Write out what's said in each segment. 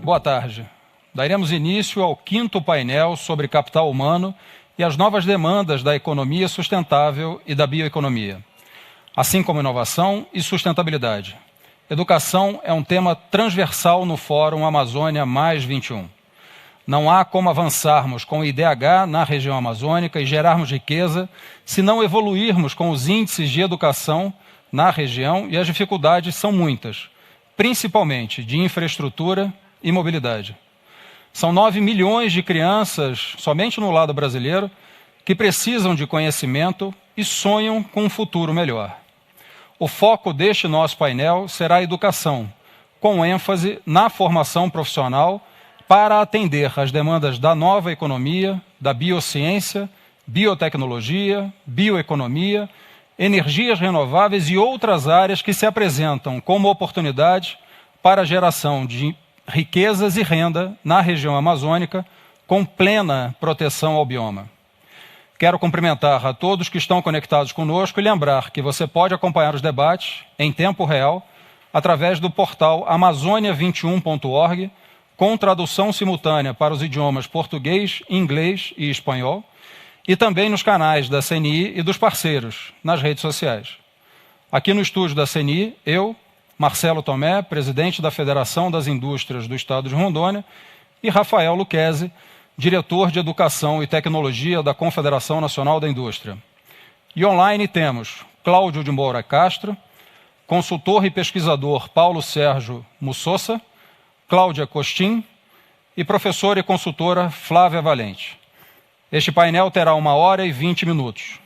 Boa tarde. Daremos início ao 5º painel sobre capital humano e as novas demandas da economia sustentável e da bioeconomia, assim como inovação e sustentabilidade. Educação é um tema transversal no Fórum Amazônia Mais 21. Não há como avançarmos com o IDH na região amazônica e gerarmos riqueza se não evoluirmos com os índices de educação na região, e as dificuldades são muitas, principalmente de infraestrutura e mobilidade. São 9 milhões de crianças, somente no lado brasileiro, que precisam de conhecimento e sonham com um futuro melhor. O foco deste nosso painel será a educação, com ênfase na formação profissional para atender às demandas da nova economia, da biociência, biotecnologia, bioeconomia, energias renováveis e outras áreas que se apresentam como oportunidades para a geração de riquezas e renda na região amazônica, com plena proteção ao bioma. Quero cumprimentar a todos que estão conectados conosco e lembrar que você pode acompanhar os debates em tempo real através do portal amazonia21.org, com tradução simultânea para os idiomas português, inglês e espanhol, e também nos canais da CNI e dos parceiros, nas redes sociais. Aqui no estúdio da CNI, eu, Marcelo Tomé, presidente da Federação das Indústrias do Estado de Rondônia, e Rafael Lucchesi, diretor de Educação e Tecnologia da Confederação Nacional da Indústria. E online temos Cláudio de Moura Castro, consultor e pesquisador Paulo Sérgio Mussosa, Cláudia Costin e professora e consultora Flávia Valente. Este painel terá 1h20 minutos.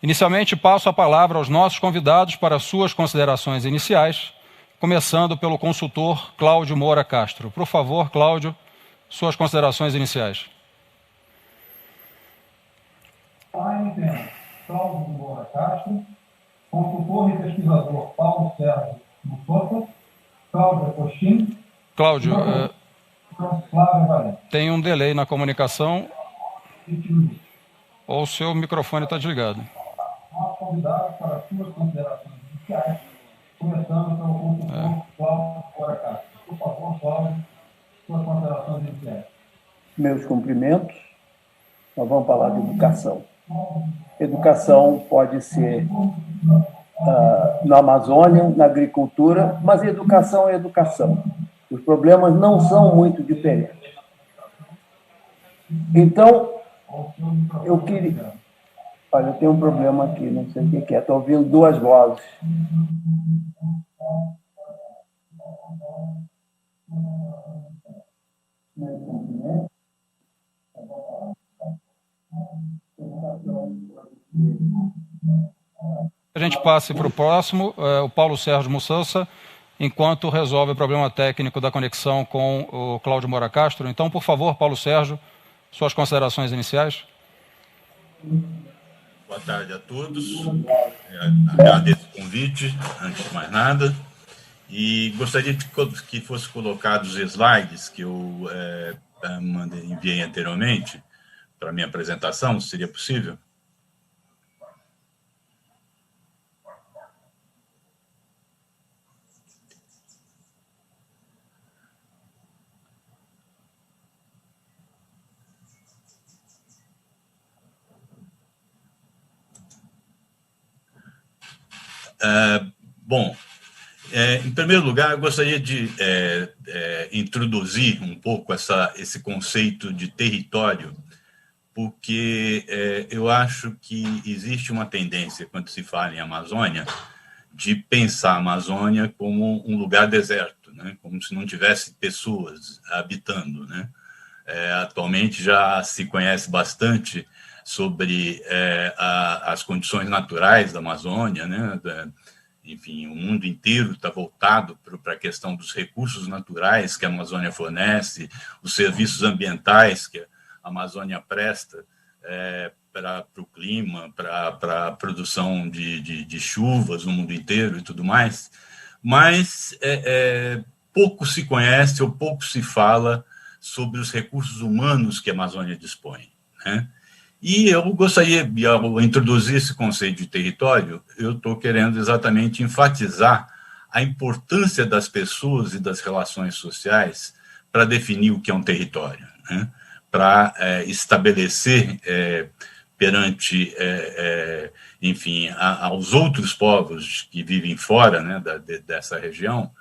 Inicialmente, passo a palavra aos nossos convidados para suas considerações iniciais, começando pelo consultor Cláudio Moura Castro. Por favor, Cláudio, suas considerações iniciais. Cláudio Moura Castro, consultor e pesquisador Paulo Sérgio Mussosa, Cláudia Costin. Cláudio, tem um delay na comunicação ou o seu microfone está desligado. Nós convidamos para suas considerações iniciais, começando pelo consultor Cláudio Moura Castro. Por favor, Cláudio, suas considerações iniciais. Meus cumprimentos. Nós vamos falar de educação. Educação pode ser na Amazônia, na agricultura, mas educação é educação. Os problemas não são muito diferentes. Então, eu queria... Olha, eu tenho um problema aqui, não sei o que é. Estou ouvindo duas vozes. A gente passe para o próximo, o Paulo Sérgio Mussosa, enquanto resolve o problema técnico da conexão com o Cláudio Moura Castro. Então, por favor, Paulo Sérgio, suas considerações iniciais. Boa tarde a todos. Agradeço o convite, antes de mais nada. E gostaria que fossem colocados os slides que eu enviei anteriormente para a minha apresentação, se seria possível. Bom, em primeiro lugar, eu gostaria de introduzir um pouco esse conceito de território, porque eu acho que existe uma tendência, quando se fala em Amazônia, de pensar a Amazônia como um lugar deserto, né? Como se não tivesse pessoas habitando, né? Atualmente já se conhece bastante sobre as condições naturais da Amazônia, né? Enfim, o mundo inteiro está voltado para a questão dos recursos naturais que a Amazônia fornece, os serviços ambientais que a Amazônia presta para o clima, para a produção de chuvas no mundo inteiro e tudo mais, mas pouco se conhece ou pouco se fala sobre os recursos humanos que a Amazônia dispõe, né? E eu gostaria, ao introduzir esse conceito de território, eu estou querendo exatamente enfatizar a importância das pessoas e das relações sociais para definir o que é um território, né? Para estabelecer perante, enfim, aos outros povos que vivem fora, né, dessa região,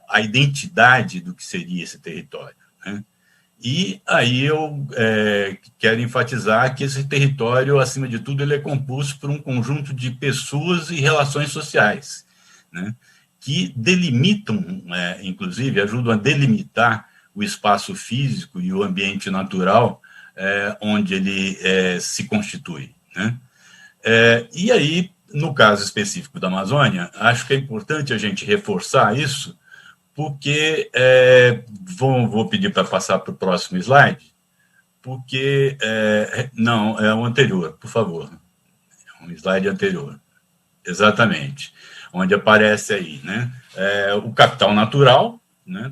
a identidade do que seria esse território, né? E aí eu quero enfatizar que esse território, acima de tudo, ele é composto por um conjunto de pessoas e relações sociais, né, que delimitam, inclusive, ajudam a delimitar o espaço físico e o ambiente natural onde ele se constitui, né? E aí, no caso específico da Amazônia, acho que é importante a gente reforçar isso, porque vou pedir para passar para o próximo slide, porque não, é o anterior, por favor, um slide anterior, exatamente, onde aparece aí, né, o capital natural, né,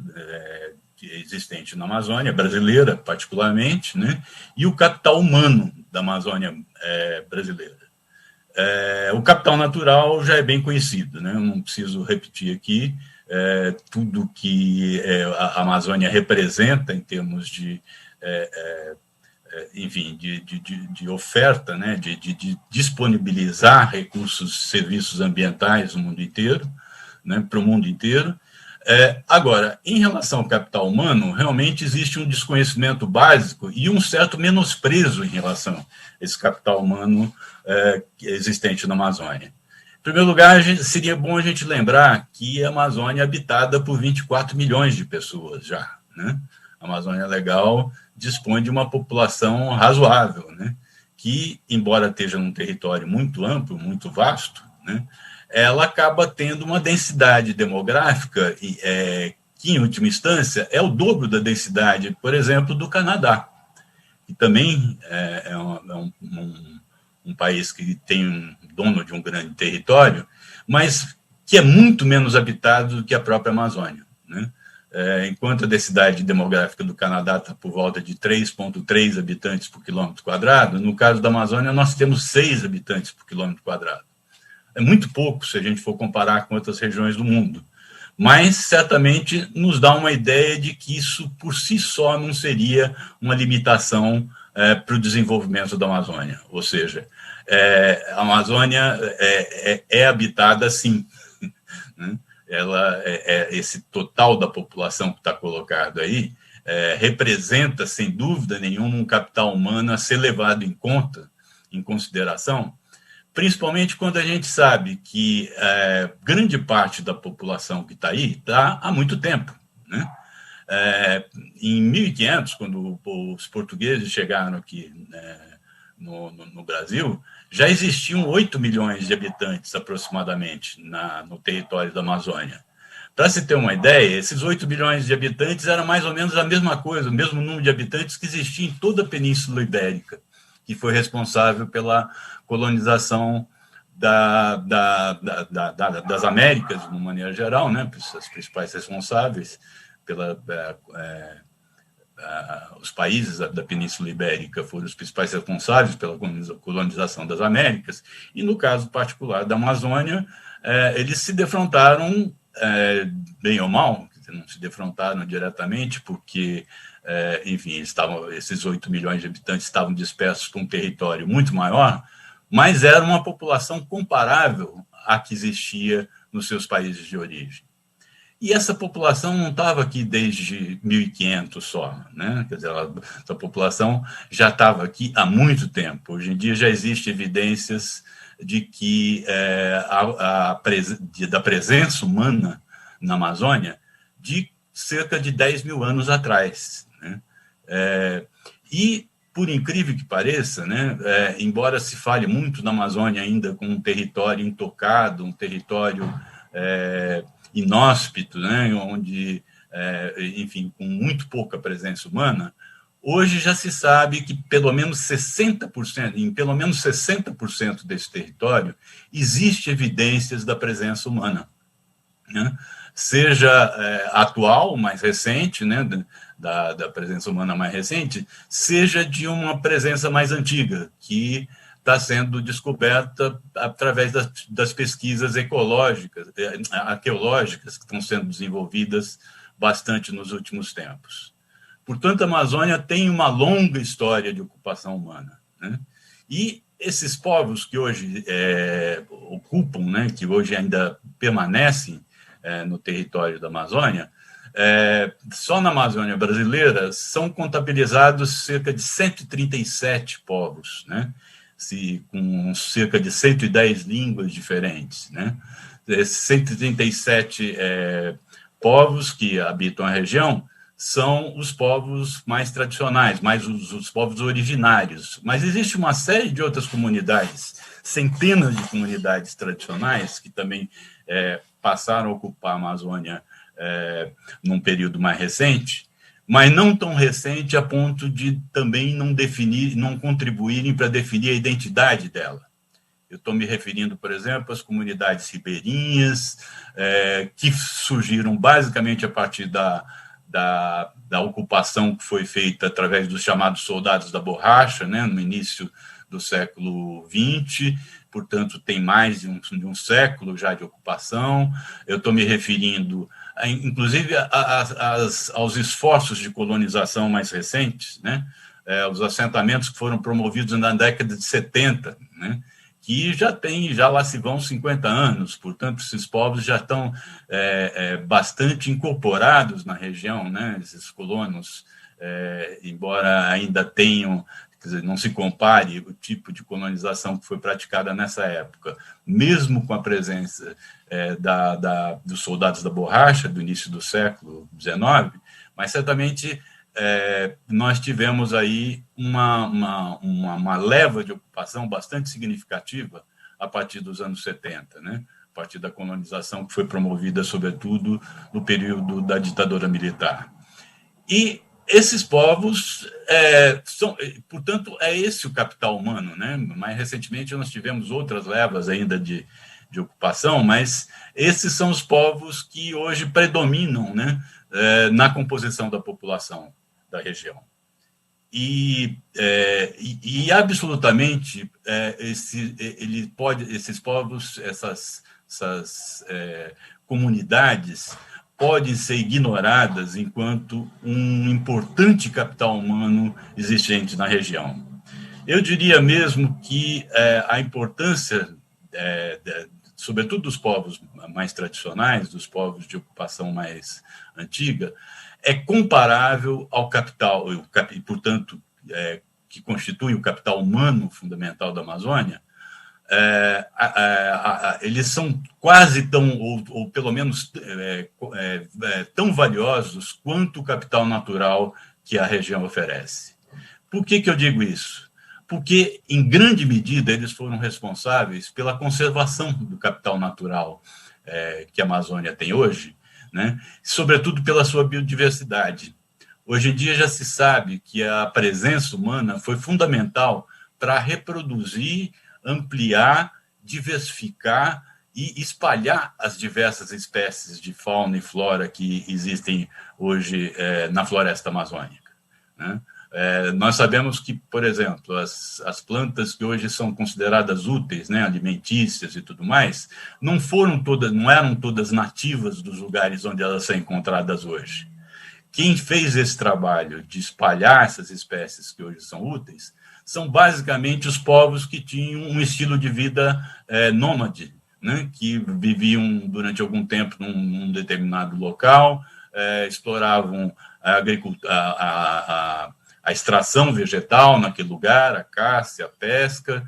que é existente na Amazônia brasileira, particularmente, né, e o capital humano da Amazônia brasileira. O capital natural já é bem conhecido, né, eu não preciso repetir aqui tudo que a Amazônia representa em termos de, enfim, de oferta, né, de disponibilizar recursos, serviços ambientais no mundo inteiro, né, para o mundo inteiro. Agora, em relação ao capital humano, realmente existe um desconhecimento básico e um certo menosprezo em relação a esse capital humano existente na Amazônia. Em primeiro lugar, seria bom a gente lembrar que a Amazônia é habitada por 24 milhões de pessoas já, né? A Amazônia Legal dispõe de uma população razoável, né? Que, embora esteja num território muito amplo, muito vasto, né, ela acaba tendo uma densidade demográfica que, em última instância, é o dobro da densidade, por exemplo, do Canadá, que também é um país que tem dono de um grande território, mas que é muito menos habitado do que a própria Amazônia, né? Enquanto a densidade demográfica do Canadá está por volta de 3,3 habitantes por quilômetro quadrado, no caso da Amazônia nós temos 6 habitantes por quilômetro quadrado. É muito pouco se a gente for comparar com outras regiões do mundo, mas certamente nos dá uma ideia de que isso por si só não seria uma limitação para o desenvolvimento da Amazônia. Ou seja, a Amazônia é habitada sim, né? Ela esse total da população que está colocado aí representa, sem dúvida nenhuma, um capital humano a ser levado em consideração, principalmente quando a gente sabe que grande parte da população que está aí está há muito tempo, né? Em 1500, quando os portugueses chegaram aqui no Brasil, já existiam 8 milhões de habitantes, aproximadamente, no território da Amazônia. Para se ter uma ideia, esses 8 milhões de habitantes eram mais ou menos a mesma coisa, o mesmo número de habitantes que existia em toda a Península Ibérica, que foi responsável pela colonização das Américas, de uma maneira geral, né? Os principais responsáveis os países da Península Ibérica foram os principais responsáveis pela colonização das Américas, e no caso particular da Amazônia, eles se defrontaram, bem ou mal, não se defrontaram diretamente, porque, enfim, esses 8 milhões de habitantes estavam dispersos por um território muito maior, mas era uma população comparável à que existia nos seus países de origem. E essa população não estava aqui desde 1500 só, né? Quer dizer, essa população já estava aqui há muito tempo. Hoje em dia já existem evidências de que da presença humana na Amazônia de cerca de 10 mil anos atrás, né? E, por incrível que pareça, né, embora se fale muito na Amazônia ainda como um território intocado, um território inóspito, né, onde, enfim, com muito pouca presença humana, hoje já se sabe que pelo menos 60%, em pelo menos 60% desse território, existe evidências da presença humana, né? Seja atual, mais recente, né, da presença humana mais recente, seja de uma presença mais antiga, que está sendo descoberta através das pesquisas arqueológicas que estão sendo desenvolvidas bastante nos últimos tempos. Portanto, a Amazônia tem uma longa história de ocupação humana, né? E esses povos que hoje ocupam, né, que hoje ainda permanecem no território da Amazônia, só na Amazônia brasileira são contabilizados cerca de 137 povos, né, com cerca de 110 línguas diferentes, né? Esses 137 povos que habitam a região são os povos mais tradicionais, mais os povos originários. Mas existe uma série de outras comunidades, centenas de comunidades tradicionais, que também passaram a ocupar a Amazônia num período mais recente, mas não tão recente a ponto de também não contribuírem para definir a identidade dela. Eu estou me referindo, por exemplo, às comunidades ribeirinhas, que surgiram basicamente a partir da ocupação que foi feita através dos chamados soldados da borracha, né, no início do século XX, portanto, tem mais de um século já de ocupação. Eu estou me referindo, inclusive, aos esforços de colonização mais recentes, né, os assentamentos que foram promovidos na década de 70, né, que já lá se vão 50 anos, portanto, esses povos já estão bastante incorporados na região, né? Esses colonos, embora ainda tenham, quer dizer, não se compare o tipo de colonização que foi praticada nessa época, mesmo com a presença dos soldados da borracha do início do século XIX, mas certamente nós tivemos aí uma leva de ocupação bastante significativa a partir dos anos 70, né? A partir da colonização que foi promovida, sobretudo, no período da ditadura militar. E esses povos portanto, é esse o capital humano, né? Mais recentemente, nós tivemos outras levas ainda de ocupação, mas esses são os povos que hoje predominam, né, na composição da população da região. E absolutamente, esses povos, essas comunidades, podem ser ignoradas enquanto um importante capital humano existente na região. Eu diria mesmo que a importância, sobretudo dos povos mais tradicionais, dos povos de ocupação mais antiga, é comparável ao capital, e, portanto, que constitui o capital humano fundamental da Amazônia. Eles são quase tão, ou pelo menos tão valiosos quanto o capital natural que a região oferece. Por que eu digo isso? Porque, em grande medida, eles foram responsáveis pela conservação do capital natural que a Amazônia tem hoje, né? Sobretudo pela sua biodiversidade. Hoje em dia já se sabe que a presença humana foi fundamental para reproduzir, ampliar, diversificar e espalhar as diversas espécies de fauna e flora que existem hoje na floresta amazônica, né? Nós sabemos que, por exemplo, as plantas que hoje são consideradas úteis, né, alimentícias e tudo mais, não eram todas nativas dos lugares onde elas são encontradas hoje. Quem fez esse trabalho de espalhar essas espécies que hoje são úteis são basicamente os povos que tinham um estilo de vida nômade, né, que viviam durante algum tempo num determinado local, exploravam a agricultura, a extração vegetal naquele lugar, a caça, a pesca,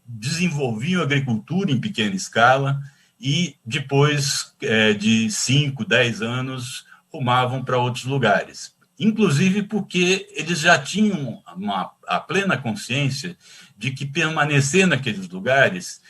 desenvolviam a agricultura em pequena escala e, depois de 5, 10 anos, rumavam para outros lugares. Inclusive porque eles já tinham a plena consciência de que permanecer naqueles lugares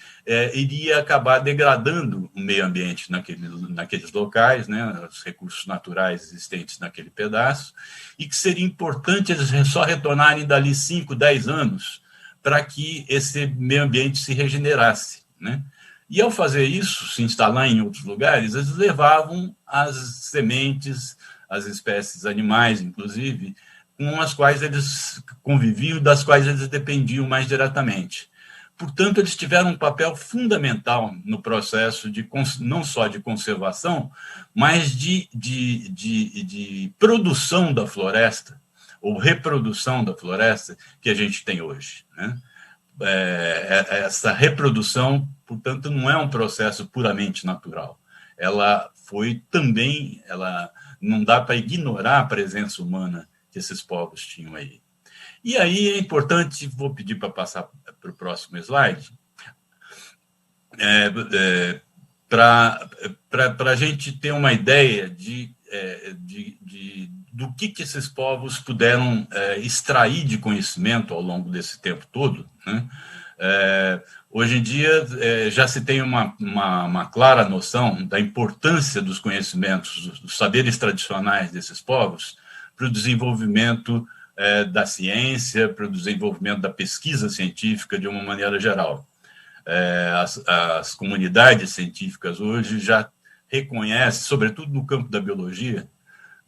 iria acabar degradando o meio ambiente naqueles locais, né, os recursos naturais existentes naquele pedaço, e que seria importante eles só retornarem dali 5, 10 anos para que esse meio ambiente se regenerasse, né? E, ao fazer isso, se instalar em outros lugares, eles levavam as sementes, as espécies animais, inclusive, com as quais eles conviviam e das quais eles dependiam mais diretamente. portanto, eles tiveram um papel fundamental no processo não só de conservação, mas de produção da floresta, ou reprodução da floresta que a gente tem hoje, né? Essa reprodução, portanto, não é um processo puramente natural. Ela foi também, não dá para ignorar a presença humana que esses povos tinham aí. E aí é importante, vou pedir para passar para o próximo slide, para a gente ter uma ideia do que esses povos puderam extrair de conhecimento ao longo desse tempo todo, né? Hoje em dia já se tem uma clara noção da importância dos conhecimentos, dos saberes tradicionais desses povos para o desenvolvimento da ciência, para o desenvolvimento da pesquisa científica de uma maneira geral. As comunidades científicas hoje já reconhecem, sobretudo no campo da biologia,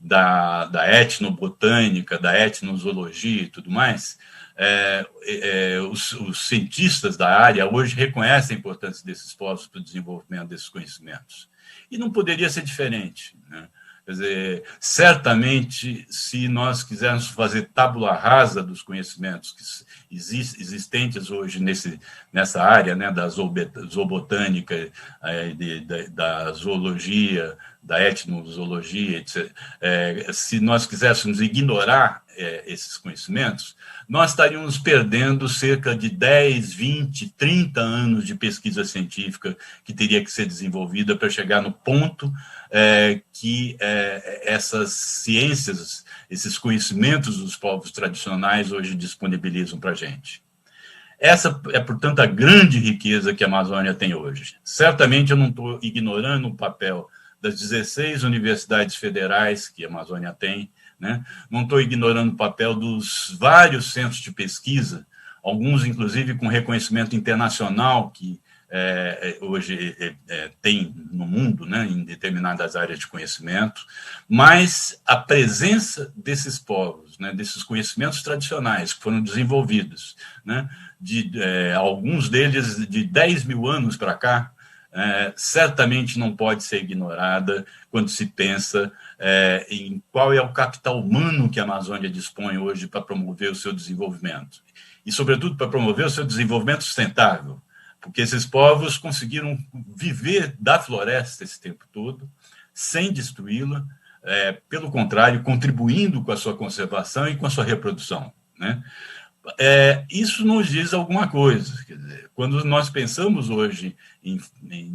da etnobotânica, da etnozoologia e tudo mais, os cientistas da área hoje reconhecem a importância desses povos para o desenvolvimento desses conhecimentos. E não poderia ser diferente, né? Quer dizer, certamente, se nós quisermos fazer tábula rasa dos conhecimentos que existentes hoje nessa área, né, da zoobotânica, da zoologia, da etnozoologia, etc., se nós quiséssemos ignorar esses conhecimentos, nós estaríamos perdendo cerca de 10, 20, 30 anos de pesquisa científica que teria que ser desenvolvida para chegar no ponto que essas ciências, esses conhecimentos dos povos tradicionais hoje disponibilizam para a gente. Essa é, portanto, a grande riqueza que a Amazônia tem hoje. Certamente eu não estou ignorando o papel das 16 universidades federais que a Amazônia tem, né? Não estou ignorando o papel dos vários centros de pesquisa, alguns, inclusive, com reconhecimento internacional que hoje tem no mundo, né, em determinadas áreas de conhecimento, mas a presença desses povos, né, desses conhecimentos tradicionais que foram desenvolvidos, né, alguns deles de 10 mil anos para cá, certamente não pode ser ignorada quando se pensa em qual é o capital humano que a Amazônia dispõe hoje para promover o seu desenvolvimento. E, sobretudo, para promover o seu desenvolvimento sustentável, porque esses povos conseguiram viver da floresta esse tempo todo, sem destruí-la, pelo contrário, contribuindo com a sua conservação e com a sua reprodução, né? Isso nos diz alguma coisa. Quer dizer, quando nós pensamos hoje em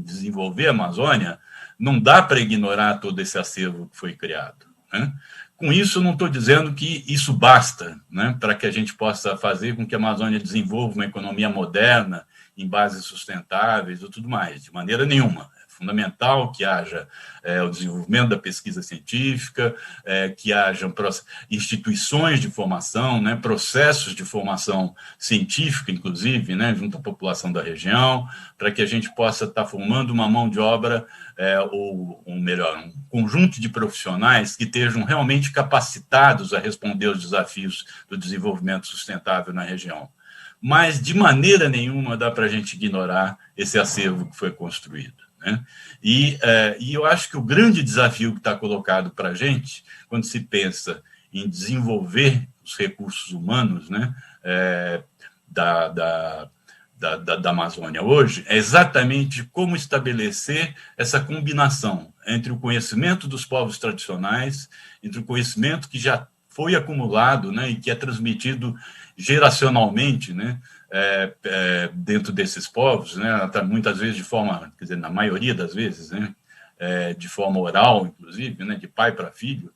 desenvolver a Amazônia, não dá para ignorar todo esse acervo que foi criado, né? Com isso, não estou dizendo que isso basta, né, para que a gente possa fazer com que a Amazônia desenvolva uma economia moderna, em bases sustentáveis e tudo mais, de maneira nenhuma. É fundamental que haja o desenvolvimento da pesquisa científica, que hajam instituições de formação, né, processos de formação científica, inclusive, né, junto à população da região, para que a gente possa estar formando uma mão de obra, ou melhor, um conjunto de profissionais que estejam realmente capacitados a responder aos desafios do desenvolvimento sustentável na região. Mas, de maneira nenhuma, dá para a gente ignorar esse acervo que foi construído, né? E eu acho que o grande desafio que está colocado para a gente, quando se pensa em desenvolver os recursos humanos, né, da Amazônia hoje, é exatamente como estabelecer essa combinação entre o conhecimento dos povos tradicionais, entre o conhecimento que já foi acumulado, né, e que é transmitido geracionalmente, né, dentro desses povos, né, muitas vezes de forma, quer dizer, na maioria das vezes, né, de forma oral, inclusive, né, de pai para filho.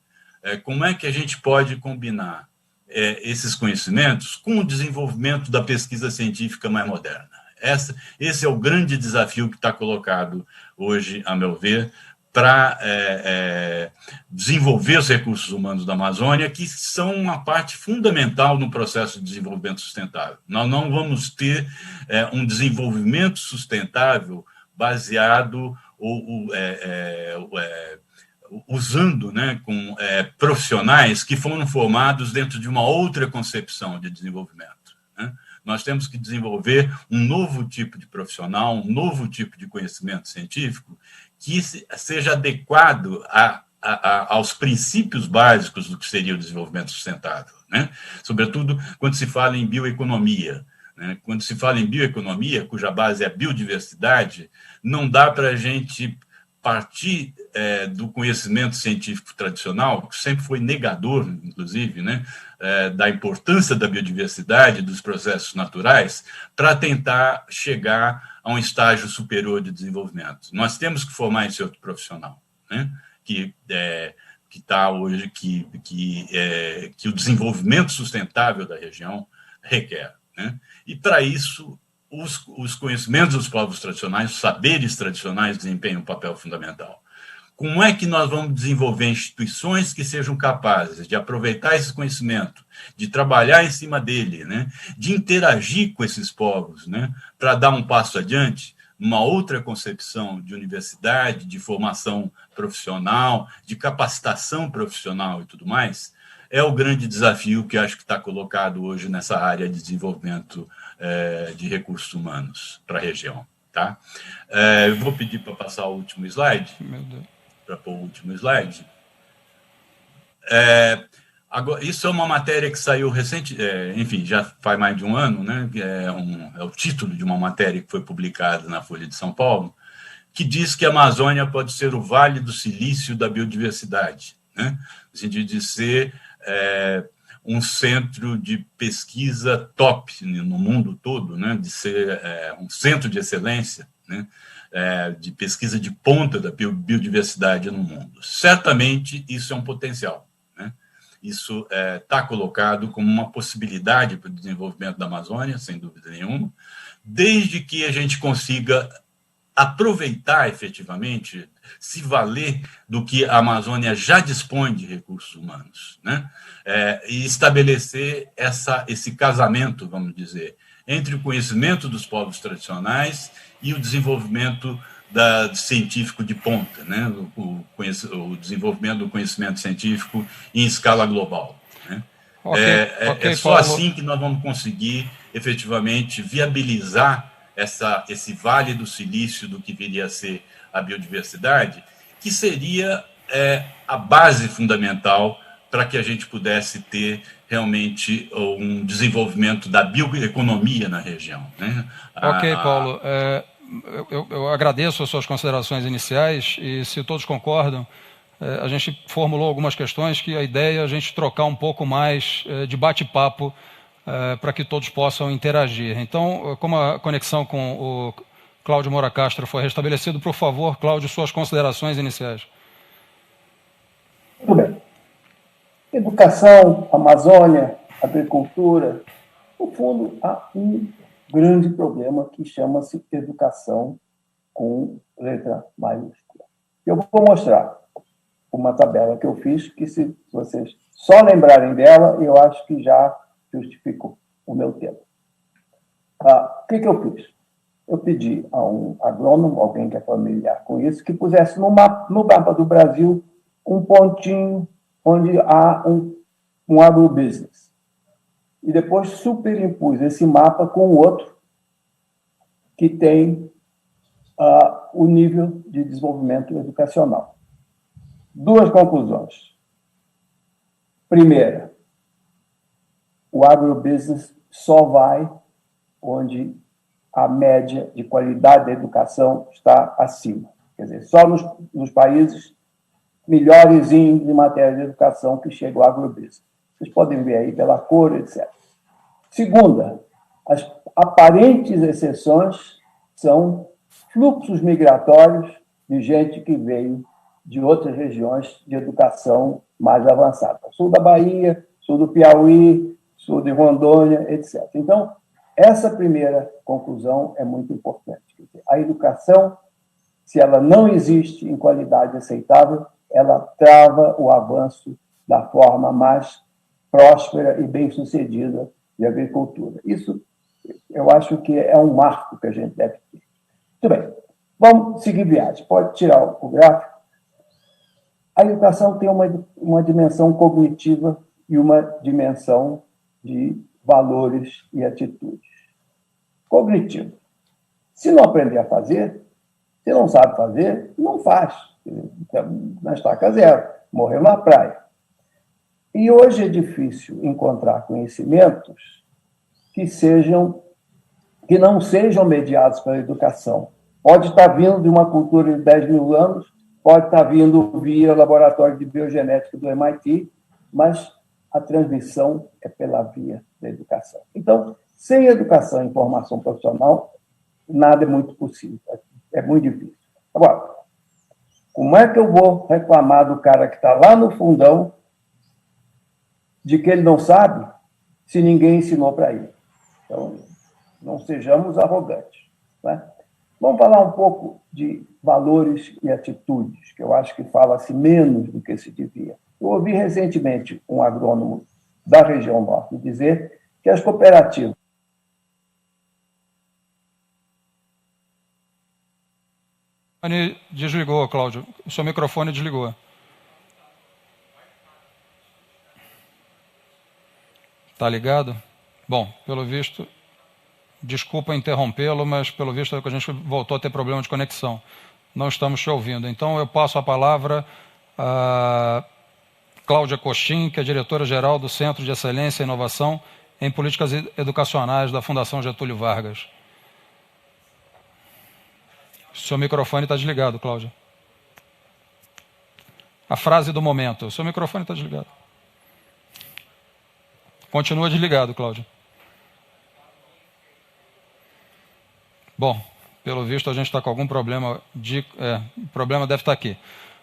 Como é que a gente pode combinar esses conhecimentos com o desenvolvimento da pesquisa científica mais moderna? Esse é o grande desafio que está colocado hoje, a meu ver, para desenvolver os recursos humanos da Amazônia, que são uma parte fundamental no processo de desenvolvimento sustentável. Nós não vamos ter um desenvolvimento sustentável baseado usando, né, com profissionais que foram formados dentro de uma outra concepção de desenvolvimento, né? Nós temos que desenvolver um novo tipo de profissional, um novo tipo de conhecimento científico que seja adequado aos princípios básicos do que seria o desenvolvimento sustentável, né? Sobretudo quando se fala em bioeconomia. Né? Quando se fala em bioeconomia, cuja base é a biodiversidade, não dá para a gente partir do conhecimento científico tradicional, que sempre foi negador, inclusive, né, da importância da biodiversidade, dos processos naturais, para tentar chegar a um estágio superior de desenvolvimento. Nós temos que formar esse outro profissional, né, que está hoje, que o desenvolvimento sustentável da região requer. Né? E, para isso, os conhecimentos dos povos tradicionais, os saberes tradicionais desempenham um papel fundamental. Como é que nós vamos desenvolver instituições que sejam capazes de aproveitar esse conhecimento, de trabalhar em cima dele, né? De interagir com esses povos, né? Para dar um passo adiante, uma outra concepção de universidade, de formação profissional, de capacitação profissional e tudo mais, é o grande desafio que acho que está colocado hoje nessa área de desenvolvimento de recursos humanos para a região. Tá? Eu vou pedir para passar o último slide. Para pôr o último slide. Agora, isso é uma matéria que saiu recente, enfim, já faz mais de um ano, né? É o título de uma matéria que foi publicada na Folha de São Paulo, que diz que a Amazônia pode ser o Vale do Silício da biodiversidade, né? No sentido de ser um centro de pesquisa top no mundo todo, né? De ser um centro de excelência, né? De pesquisa de ponta da biodiversidade no mundo. Certamente isso é um potencial. Né? Isso está colocado como uma possibilidade para o desenvolvimento da Amazônia, sem dúvida nenhuma, desde que a gente consiga aproveitar efetivamente, se valer do que a Amazônia já dispõe de recursos humanos, né? E estabelecer esse casamento, vamos dizer, entre o conhecimento dos povos tradicionais e o desenvolvimento científico de ponta, né? O desenvolvimento do conhecimento científico em escala global. Né? É só Paulo. assim que nós vamos conseguir efetivamente viabilizar esse Vale do Silício do que viria a ser a biodiversidade, que seria a base fundamental para que a gente pudesse ter realmente um desenvolvimento da bioeconomia na região. Né? Ok, Paulo. Eu agradeço as suas considerações iniciais e, se todos concordam, a gente formulou algumas questões que a ideia é a gente trocar um pouco mais de bate-papo para que todos possam interagir. Então, como a conexão com o Cláudio Moura Castro foi restabelecida, por favor, Cláudio, suas considerações iniciais. Tudo bem. Educação, Amazônia, agricultura, no fundo, há um grande problema que chama-se educação com letra maiúscula. Eu vou mostrar uma tabela que eu fiz, que se vocês só lembrarem dela, eu acho que já justificou o meu tempo. O que eu fiz? Eu pedi a um agrônomo, alguém que é familiar com isso, que pusesse no mapa do Brasil um pontinho onde há um agrobusiness. E depois superimpus esse mapa com outro que tem o nível de desenvolvimento educacional. Duas conclusões. Primeira, o agrobusiness só vai onde a média de qualidade da educação está acima. Quer dizer, só nos países melhores em matéria de educação que chega o agrobusiness. Vocês podem ver aí pela cor, etc. Segunda, as aparentes exceções são fluxos migratórios de gente que veio de outras regiões de educação mais avançada. Sul da Bahia, sul do Piauí, sul de Rondônia, etc. Então, essa primeira conclusão é muito importante. A educação, se ela não existe em qualidade aceitável, ela trava o avanço da forma mais próspera e bem-sucedida de agricultura. Isso, eu acho que é um marco que a gente deve ter. Muito bem, vamos seguir viagem. Pode tirar o gráfico. A educação tem uma dimensão cognitiva e uma dimensão de valores e atitudes. cognitivo. Se não aprender a fazer, se não sabe fazer, não faz. Na estaca zero, morreu na praia. E hoje é difícil encontrar conhecimentos que não sejam mediados pela educação. Pode estar vindo de uma cultura de 10 mil anos, pode estar vindo via laboratório de biogenética do MIT, mas a transmissão é pela via da educação. Então, sem educação e formação profissional, nada é muito possível. É muito difícil. Agora, como é que eu vou reclamar do cara que está lá no fundão de que ele não sabe se ninguém ensinou para ele? Então, não sejamos arrogantes, né? Vamos falar um pouco de valores e atitudes, que eu acho que fala-se menos do que se devia. Eu ouvi recentemente um agrônomo da região norte dizer que as cooperativas desligou, Cláudio. O seu microfone desligou. Está ligado? Bom, pelo visto, desculpa interrompê-lo, mas pelo visto a gente voltou a ter problema de conexão. Não estamos te ouvindo. Então eu passo a palavra a Cláudia Coxim, que é diretora-geral do Centro de Excelência e Inovação em Políticas Educacionais da Fundação Getúlio Vargas. Seu microfone está desligado, Cláudia. A frase do momento. Seu microfone está desligado. Continua desligado, Cláudia. Bom, pelo visto a gente está com algum problema. O problema deve estar aqui.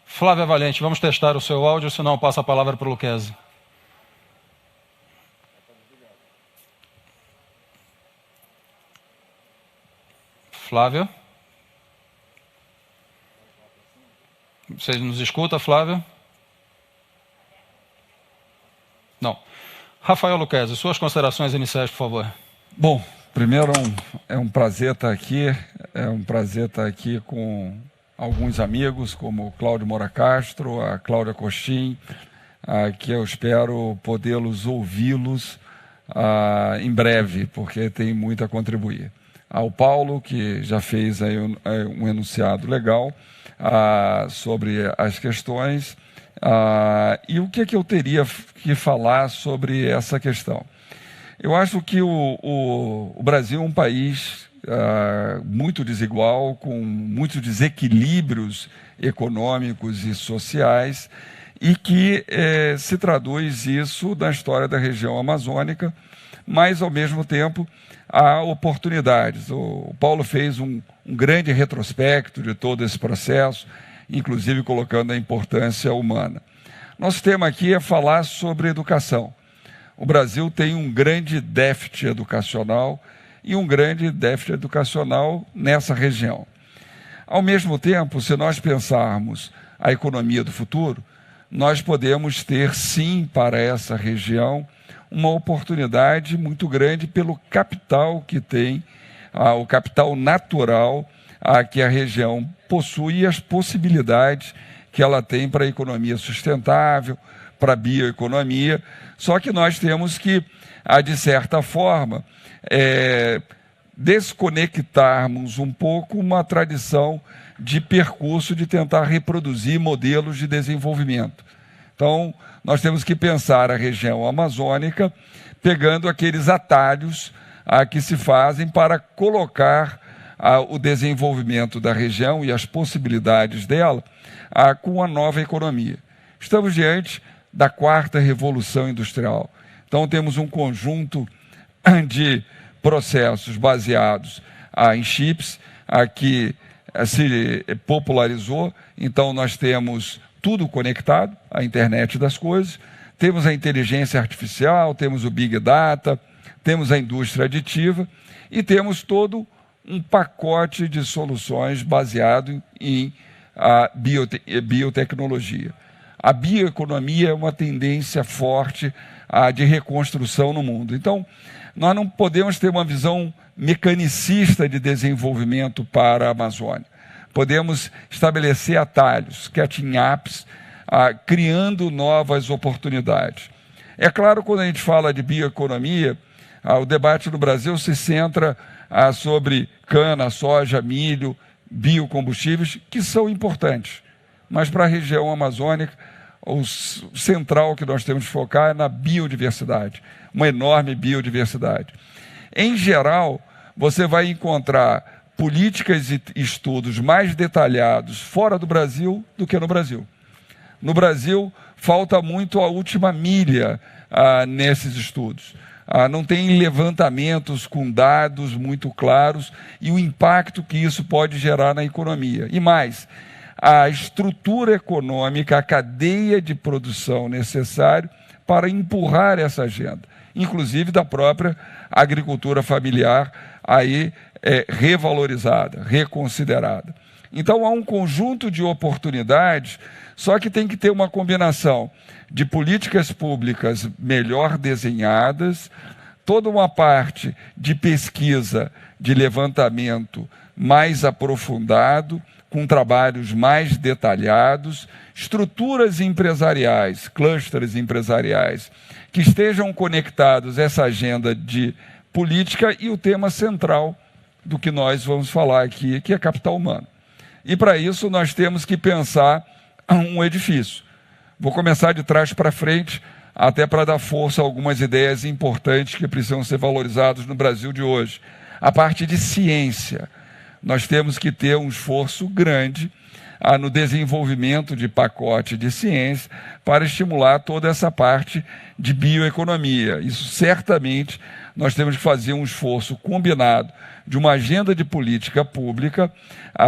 Flávia Valente, vamos testar o seu áudio, senão eu passo a palavra para o Luquezzi. Flávia? Você nos escuta, Flávia? Não. Rafael Luquezzi, suas considerações iniciais, por favor. Bom, primeiro é um prazer estar aqui. É um prazer estar aqui com alguns amigos, como o Cláudio Moura Castro, a Cláudia Coxim, que eu espero podê-los ouvi-los em breve, porque tem muito a contribuir. Ao Paulo, que já fez aí um enunciado legal sobre as questões, e o que eu teria que falar sobre essa questão? Eu acho que o Brasil é um país muito desigual, com muitos desequilíbrios econômicos e sociais, e que se traduz isso na história da região amazônica, mas, ao mesmo tempo, há oportunidades. O Paulo fez um grande retrospecto de todo esse processo, inclusive colocando a importância humana. Nosso tema aqui é falar sobre educação. O Brasil tem um grande déficit educacional e um grande déficit educacional nessa região. Ao mesmo tempo, se nós pensarmos a economia do futuro, nós podemos ter, sim, para essa região, uma oportunidade muito grande pelo capital que tem, o capital natural que a região possui e as possibilidades que ela tem para a economia sustentável, para a bioeconomia. Só que nós temos que, de certa forma, desconectarmos um pouco uma tradição de percurso de tentar reproduzir modelos de desenvolvimento. Então, nós temos que pensar a região amazônica pegando aqueles atalhos que se fazem para colocar o desenvolvimento da região e as possibilidades dela com a nova economia. Estamos diante da 4ª Revolução Industrial. Então, temos um conjunto de processos baseados em chips que se popularizou. Então, nós temos tudo conectado, a internet das coisas, temos a inteligência artificial, temos o Big Data, temos a indústria aditiva e temos todo um pacote de soluções baseado em biotecnologia. A bioeconomia é uma tendência forte de reconstrução no mundo. Então, nós não podemos ter uma visão mecanicista de desenvolvimento para a Amazônia. Podemos estabelecer atalhos, catching ups, criando novas oportunidades. É claro, quando a gente fala de bioeconomia, o debate no Brasil se centra sobre cana, soja, milho, biocombustíveis, que são importantes. Mas para a região amazônica, o central que nós temos que focar é na biodiversidade, uma enorme biodiversidade. Em geral, você vai encontrar políticas e estudos mais detalhados fora do Brasil do que no Brasil. No Brasil, falta muito a última milha nesses estudos. Não tem levantamentos com dados muito claros e o impacto que isso pode gerar na economia. E mais, a estrutura econômica, a cadeia de produção necessária para empurrar essa agenda, inclusive da própria agricultura familiar, aí revalorizada, reconsiderada. Então, há um conjunto de oportunidades, só que tem que ter uma combinação de políticas públicas melhor desenhadas, toda uma parte de pesquisa, de levantamento mais aprofundado, com trabalhos mais detalhados, estruturas empresariais, clusters empresariais, que estejam conectados a essa agenda de política e o tema central do que nós vamos falar aqui, que é capital humano. E para isso nós temos que pensar um edifício. Vou começar de trás para frente, até para dar força a algumas ideias importantes que precisam ser valorizadas no Brasil de hoje. A parte de ciência. Nós temos que ter um esforço grande no desenvolvimento de pacote de ciência para estimular toda essa parte de bioeconomia. Isso certamente nós temos que fazer um esforço combinado de uma agenda de política pública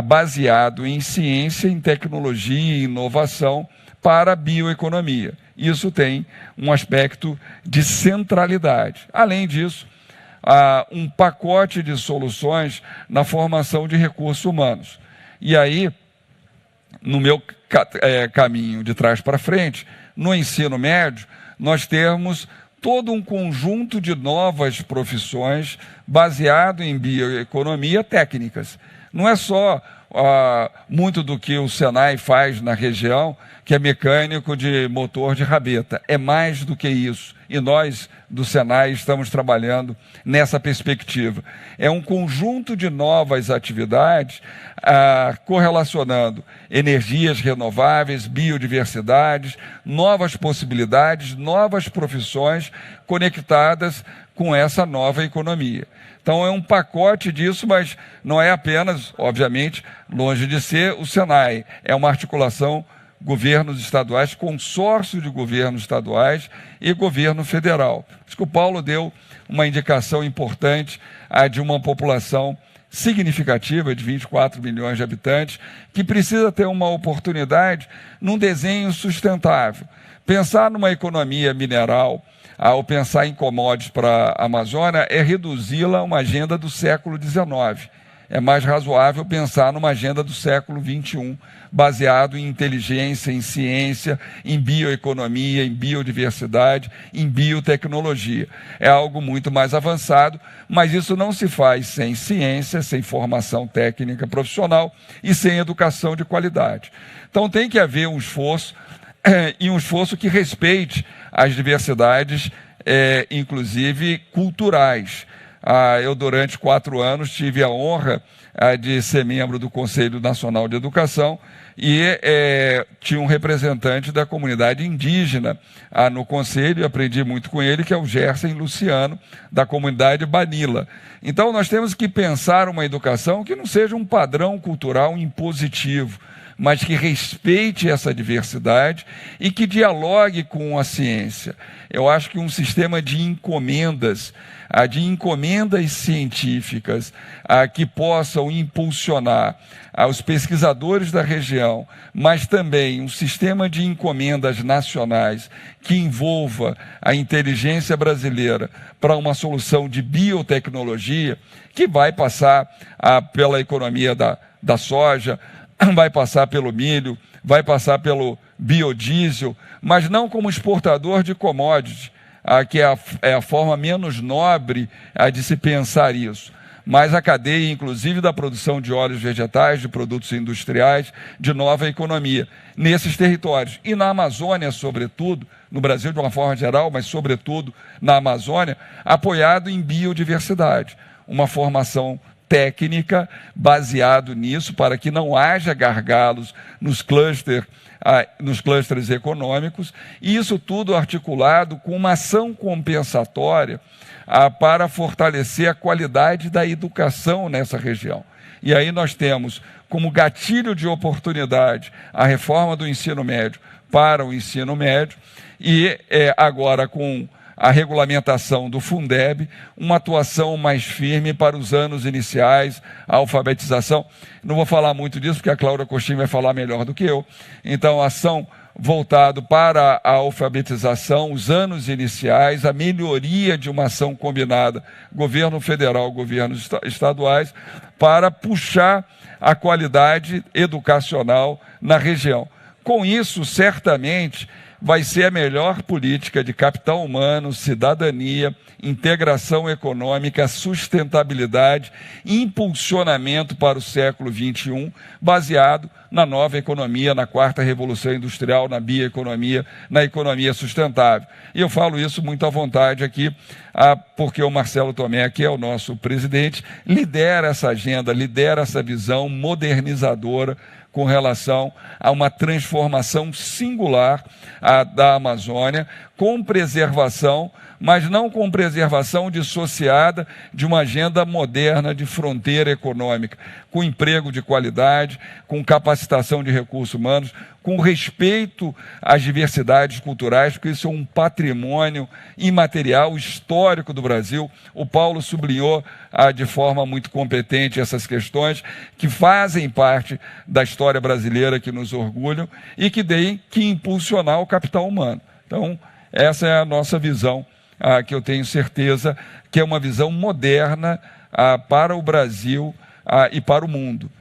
baseado em ciência, em tecnologia e inovação para a bioeconomia. Isso tem um aspecto de centralidade. Além disso, um pacote de soluções na formação de recursos humanos. E aí, no meu caminho de trás para frente, no ensino médio, nós temos todo um conjunto de novas profissões baseado em bioeconomia técnicas. Não é só muito do que o Senai faz na região, que é mecânico de motor de rabeta. É mais do que isso. E nós, do Senai, estamos trabalhando nessa perspectiva. É um conjunto de novas atividades correlacionando energias renováveis, biodiversidades, novas possibilidades, novas profissões conectadas com essa nova economia. Então é um pacote disso, mas não é apenas, obviamente, longe de ser o Senai. É uma articulação governos estaduais, consórcio de governos estaduais e governo federal. Acho que o Paulo deu uma indicação importante de uma população significativa de 24 milhões de habitantes, que precisa ter uma oportunidade num desenho sustentável. Pensar numa economia mineral, ao pensar em commodities para a Amazônia, é reduzi-la a uma agenda do século XIX. É mais razoável pensar numa agenda do século XXI, baseado em inteligência, em ciência, em bioeconomia, em biodiversidade, em biotecnologia. É algo muito mais avançado, mas isso não se faz sem ciência, sem formação técnica profissional e sem educação de qualidade. Então tem que haver um esforço, e um esforço que respeite as diversidades, inclusive culturais. Eu, durante 4 anos, tive a honra de ser membro do Conselho Nacional de Educação e tinha um representante da comunidade indígena no Conselho, e aprendi muito com ele, que é o Gerson Luciano, da comunidade Banila. Então, nós temos que pensar uma educação que não seja um padrão cultural impositivo, mas que respeite essa diversidade e que dialogue com a ciência. Eu acho que um sistema de encomendas científicas que possam impulsionar os pesquisadores da região, mas também um sistema de encomendas nacionais que envolva a inteligência brasileira para uma solução de biotecnologia, que vai passar pela economia da soja, vai passar pelo milho, vai passar pelo biodiesel, mas não como exportador de commodities, que é a forma menos nobre de se pensar isso, mas a cadeia, inclusive, da produção de óleos vegetais, de produtos industriais, de nova economia, nesses territórios. E na Amazônia, sobretudo, no Brasil de uma forma geral, mas sobretudo na Amazônia, apoiado em biodiversidade. uma formação técnica baseado nisso, para que não haja gargalos nos clusters econômicos, e isso tudo articulado com uma ação compensatória para fortalecer a qualidade da educação nessa região. E aí nós temos como gatilho de oportunidade a reforma do ensino médio para o ensino médio e agora com a regulamentação do Fundeb, uma atuação mais firme para os anos iniciais, a alfabetização. Não vou falar muito disso, porque a Cláudia Costin vai falar melhor do que eu. Então, ação voltado para a alfabetização, os anos iniciais, a melhoria de uma ação combinada, governo federal, governos estaduais, para puxar a qualidade educacional na região. Com isso, certamente, vai ser a melhor política de capital humano, cidadania, integração econômica, sustentabilidade, impulsionamento para o século XXI, baseado na nova economia, na quarta revolução industrial, na bioeconomia, na economia sustentável. E eu falo isso muito à vontade aqui, porque o Marcelo Tomé, que é o nosso presidente, lidera essa agenda, lidera essa visão modernizadora com relação a uma transformação singular da Amazônia, com preservação, mas não com preservação dissociada de uma agenda moderna de fronteira econômica, com emprego de qualidade, com capacitação de recursos humanos, com respeito às diversidades culturais, porque isso é um patrimônio imaterial, histórico do Brasil. O Paulo sublinhou de forma muito competente essas questões que fazem parte da história brasileira, que nos orgulham e que têm que impulsionar o capital humano. Então, essa é a nossa visão, que eu tenho certeza que é uma visão moderna para o Brasil e para o mundo,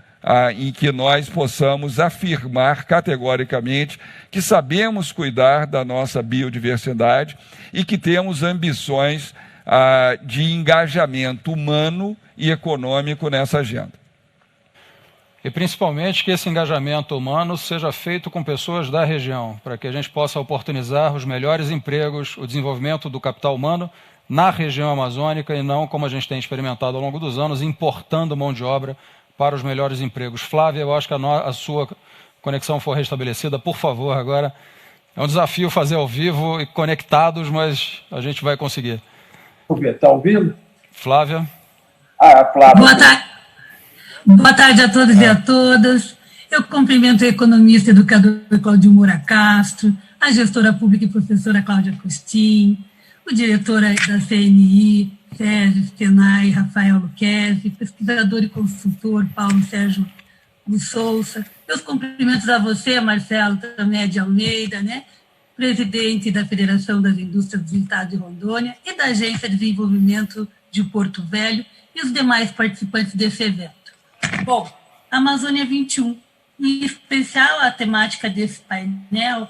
em que nós possamos afirmar categoricamente que sabemos cuidar da nossa biodiversidade e que temos ambições de engajamento humano e econômico nessa agenda. E principalmente que esse engajamento humano seja feito com pessoas da região, para que a gente possa oportunizar os melhores empregos, o desenvolvimento do capital humano na região amazônica e não, como a gente tem experimentado ao longo dos anos, importando mão de obra para os melhores empregos. Flávia, eu acho que a sua conexão foi restabelecida. Por favor, agora é um desafio fazer ao vivo e conectados, mas a gente vai conseguir. Está ouvindo? Flávia? Flávia. Boa tarde. Boa tarde a todos e a todas. Eu cumprimento o economista e educador Claudio Moura Castro, a gestora pública e professora Cláudia Costin, o diretor da CNI, Sérgio Stenay, Rafael Luquezzi, pesquisador e consultor Paulo Sérgio Souza. Meus cumprimentos a você, Marcelo Tomé de Almeida, presidente da Federação das Indústrias do Estado de Rondônia e da Agência de Desenvolvimento de Porto Velho e os demais participantes desse evento. Bom, Amazônia 21, em especial a temática desse painel,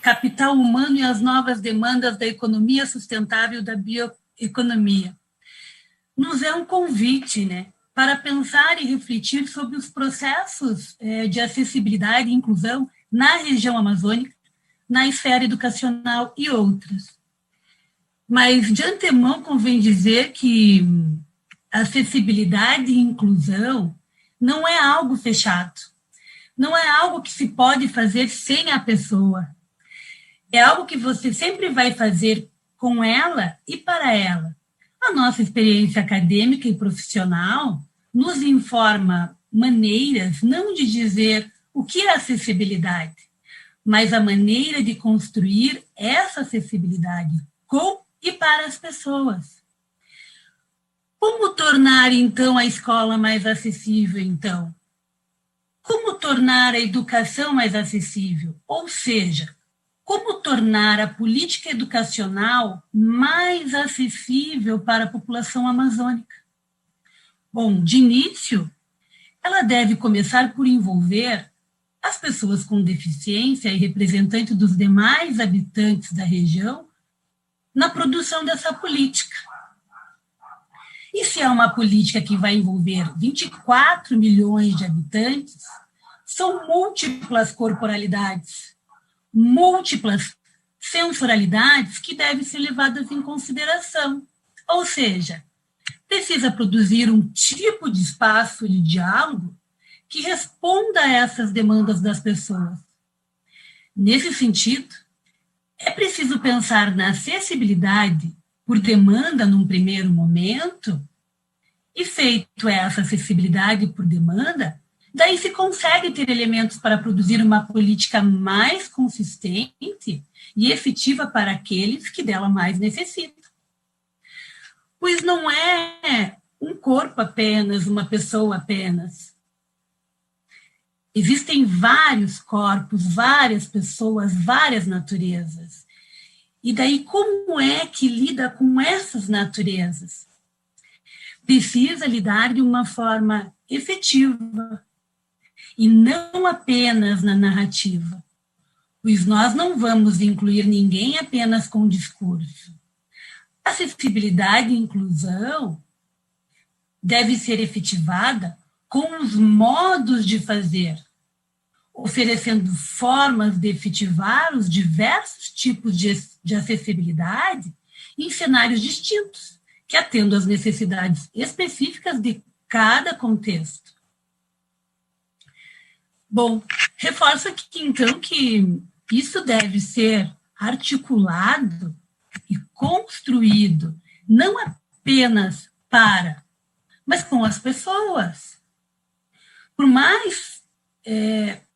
capital humano e as novas demandas da economia sustentável da bioeconomia. Nos é um convite, para pensar e refletir sobre os processos de acessibilidade e inclusão na região amazônica, na esfera educacional e outras. Mas, de antemão, convém dizer que acessibilidade e inclusão não é algo fechado, não é algo que se pode fazer sem a pessoa. É algo que você sempre vai fazer com ela e para ela. A nossa experiência acadêmica e profissional nos informa maneiras não de dizer o que é acessibilidade, mas a maneira de construir essa acessibilidade com e para as pessoas. Como tornar, então, a escola mais acessível, então? Como tornar a educação mais acessível? Ou seja, como tornar a política educacional mais acessível para a população amazônica? Bom, de início, ela deve começar por envolver as pessoas com deficiência e representantes dos demais habitantes da região na produção dessa política. E se é uma política que vai envolver 24 milhões de habitantes, são múltiplas corporalidades, múltiplas sensorialidades que devem ser levadas em consideração. Ou seja, precisa produzir um tipo de espaço de diálogo que responda a essas demandas das pessoas. Nesse sentido, é preciso pensar na acessibilidade por demanda num primeiro momento, e feito essa acessibilidade por demanda, daí se consegue ter elementos para produzir uma política mais consistente e efetiva para aqueles que dela mais necessitam. Pois não é um corpo apenas, uma pessoa apenas. Existem vários corpos, várias pessoas, várias naturezas. E daí como é que lida com essas naturezas? Precisa lidar de uma forma efetiva e não apenas na narrativa, pois nós não vamos incluir ninguém apenas com o discurso. Acessibilidade e inclusão deve ser efetivada com os modos de fazer, oferecendo formas de efetivar os diversos tipos de acessibilidade em cenários distintos, que atendam às necessidades específicas de cada contexto. Bom, reforço aqui, então, que isso deve ser articulado e construído não apenas para, mas com as pessoas. Por mais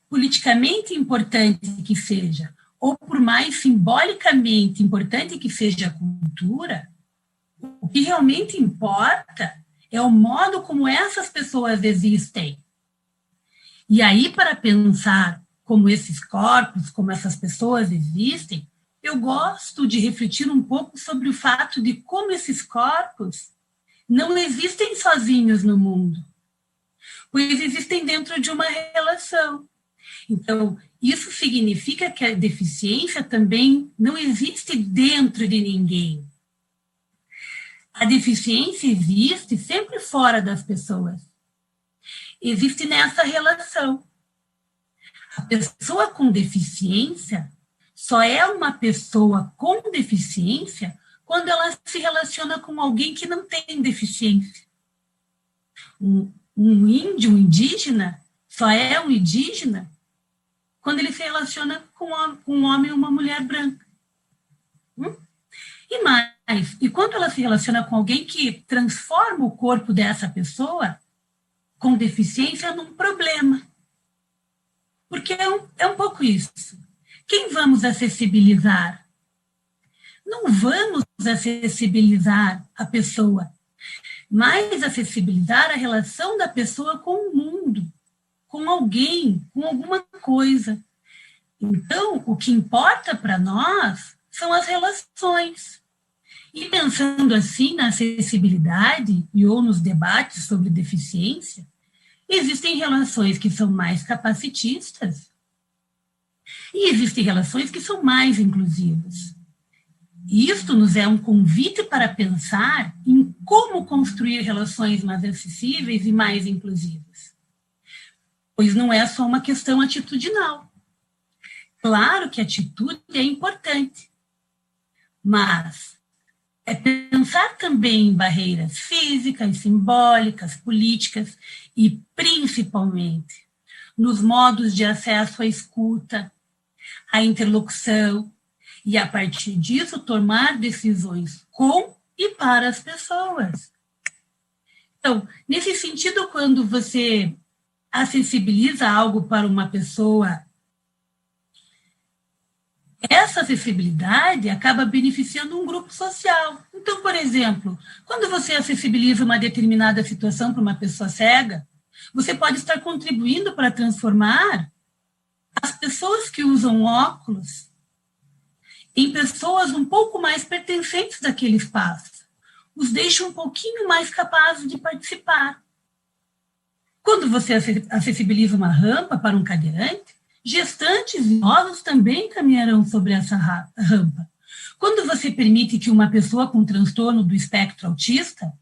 politicamente importante que seja, ou por mais simbolicamente importante que seja a cultura, o que realmente importa é o modo como essas pessoas existem. E aí, para pensar como esses corpos, como essas pessoas existem, eu gosto de refletir um pouco sobre o fato de como esses corpos não existem sozinhos no mundo, pois existem dentro de uma relação. Então, isso significa que a deficiência também não existe dentro de ninguém. A deficiência existe sempre fora das pessoas. Existe nessa relação. A pessoa com deficiência só é uma pessoa com deficiência quando ela se relaciona com alguém que não tem deficiência. Um índio, um indígena, só é um indígena quando ele se relaciona com um homem ou uma mulher branca. E mais, e quando ela se relaciona com alguém que transforma o corpo dessa pessoa com deficiência num problema. Porque é um pouco isso. Quem vamos acessibilizar? Não vamos acessibilizar a pessoa, mas acessibilizar a relação da pessoa com o mundo, com alguém, com alguma coisa. Então, o que importa para nós são as relações. E pensando assim na acessibilidade e ou nos debates sobre deficiência, existem relações que são mais capacitistas e existem relações que são mais inclusivas. Isto nos é um convite para pensar em como construir relações mais acessíveis e mais inclusivas. Pois não é só uma questão atitudinal. Claro que a atitude é importante, mas é pensar também em barreiras físicas, simbólicas, políticas e, principalmente, nos modos de acesso à escuta, à interlocução, e, a partir disso, tomar decisões com e para as pessoas. Então, nesse sentido, quando você acessibiliza algo para uma pessoa, essa acessibilidade acaba beneficiando um grupo social. Então, por exemplo, quando você acessibiliza uma determinada situação para uma pessoa cega, você pode estar contribuindo para transformar as pessoas que usam óculos em pessoas um pouco mais pertencentes daquele espaço. Os deixa um pouquinho mais capazes de participar. Quando você acessibiliza uma rampa para um cadeirante, gestantes e idosos também caminharão sobre essa rampa. Quando você permite que uma pessoa com transtorno do espectro autista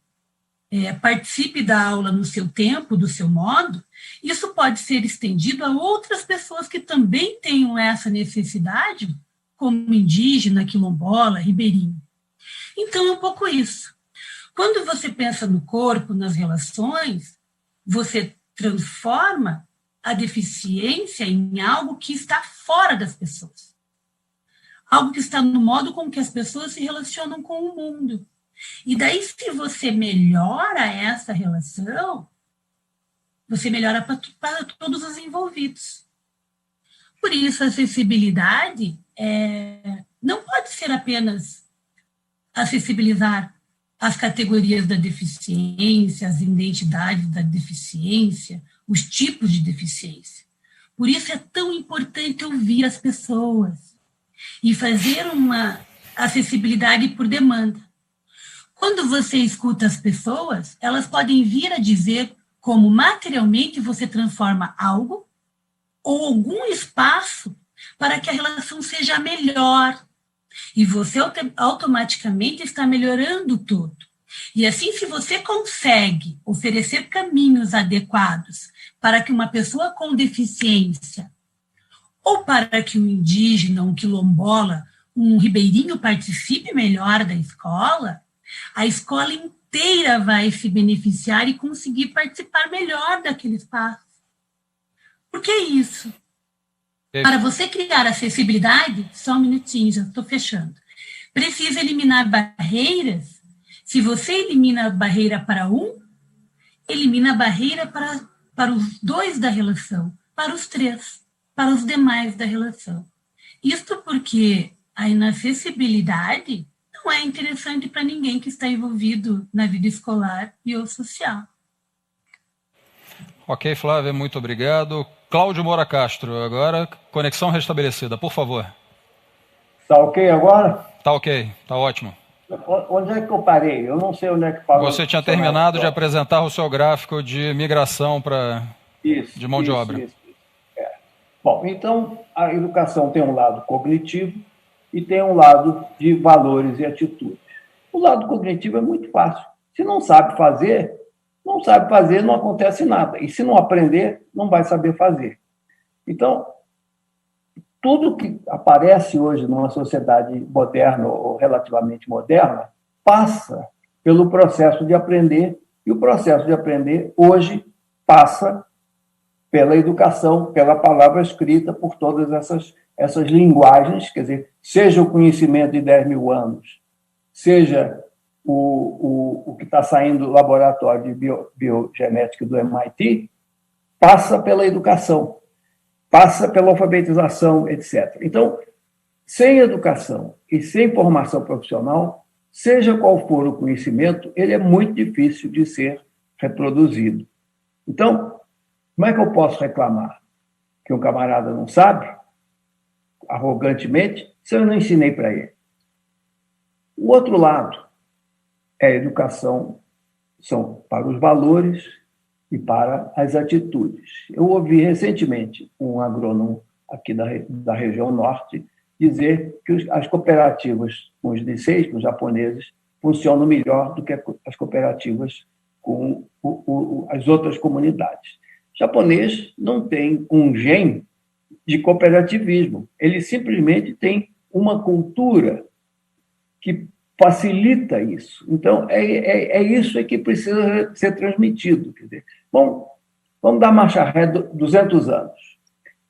participe da aula no seu tempo, do seu modo, isso pode ser estendido a outras pessoas que também tenham essa necessidade, como indígena, quilombola, ribeirinho. Então, é um pouco isso. Quando você pensa no corpo, nas relações, você transforma a deficiência em algo que está fora das pessoas. Algo que está no modo com que as pessoas se relacionam com o mundo. E daí, se você melhora essa relação, você melhora para todos os envolvidos. Por isso, a acessibilidade não pode ser apenas acessibilizar as categorias da deficiência, as identidades da deficiência, os tipos de deficiência. Por isso é tão importante ouvir as pessoas e fazer uma acessibilidade por demanda. Quando você escuta as pessoas, elas podem vir a dizer como materialmente você transforma algo ou algum espaço para que a relação seja melhor. E você automaticamente está melhorando tudo. E assim, se você consegue oferecer caminhos adequados para que uma pessoa com deficiência, ou para que um indígena, um quilombola, um ribeirinho participe melhor da escola, a escola inteira vai se beneficiar e conseguir participar melhor daquele espaço. Por que isso? Para você criar acessibilidade, só um minutinho, já estou fechando. Precisa eliminar barreiras. Se você elimina a barreira para um, elimina a barreira para os dois da relação, para os três, para os demais da relação. Isto porque a inacessibilidade não é interessante para ninguém que está envolvido na vida escolar e ou social. Ok, Flávia, muito obrigado. Cláudio Moura Castro, agora conexão restabelecida, por favor. Está ok agora? Tá ok, tá ótimo. Onde é que eu parei? Eu não sei onde é que parou. Você tinha terminado de apresentar o seu gráfico de migração de mão de obra. Isso. Bom, então, a educação tem um lado cognitivo e tem um lado de valores e atitudes. O lado cognitivo é muito fácil. Se não sabe fazer, não acontece nada. E se não aprender, não vai saber fazer. Então, tudo que aparece hoje numa sociedade moderna ou relativamente moderna passa pelo processo de aprender, e o processo de aprender hoje passa pela educação, pela palavra escrita, por todas essas linguagens, quer dizer, seja o conhecimento de 10 mil anos, seja o que está saindo do laboratório de biogenética do MIT, passa pela educação, passa pela alfabetização, etc. Então, sem educação e sem formação profissional, seja qual for o conhecimento, ele é muito difícil de ser reproduzido. Então, como é que eu posso reclamar que um camarada não sabe, arrogantemente, se eu não ensinei para ele? O outro lado é a educação, são para os valores e para as atitudes. Eu ouvi recentemente um agrônomo aqui da região norte dizer que as cooperativas com os Nisseis, com os japoneses, funcionam melhor do que as cooperativas com as outras comunidades. O japonês não tem um gene de cooperativismo, ele simplesmente tem uma cultura que facilita isso. Então, é isso que precisa ser transmitido. Quer dizer, bom, vamos dar marcha ré 200 anos.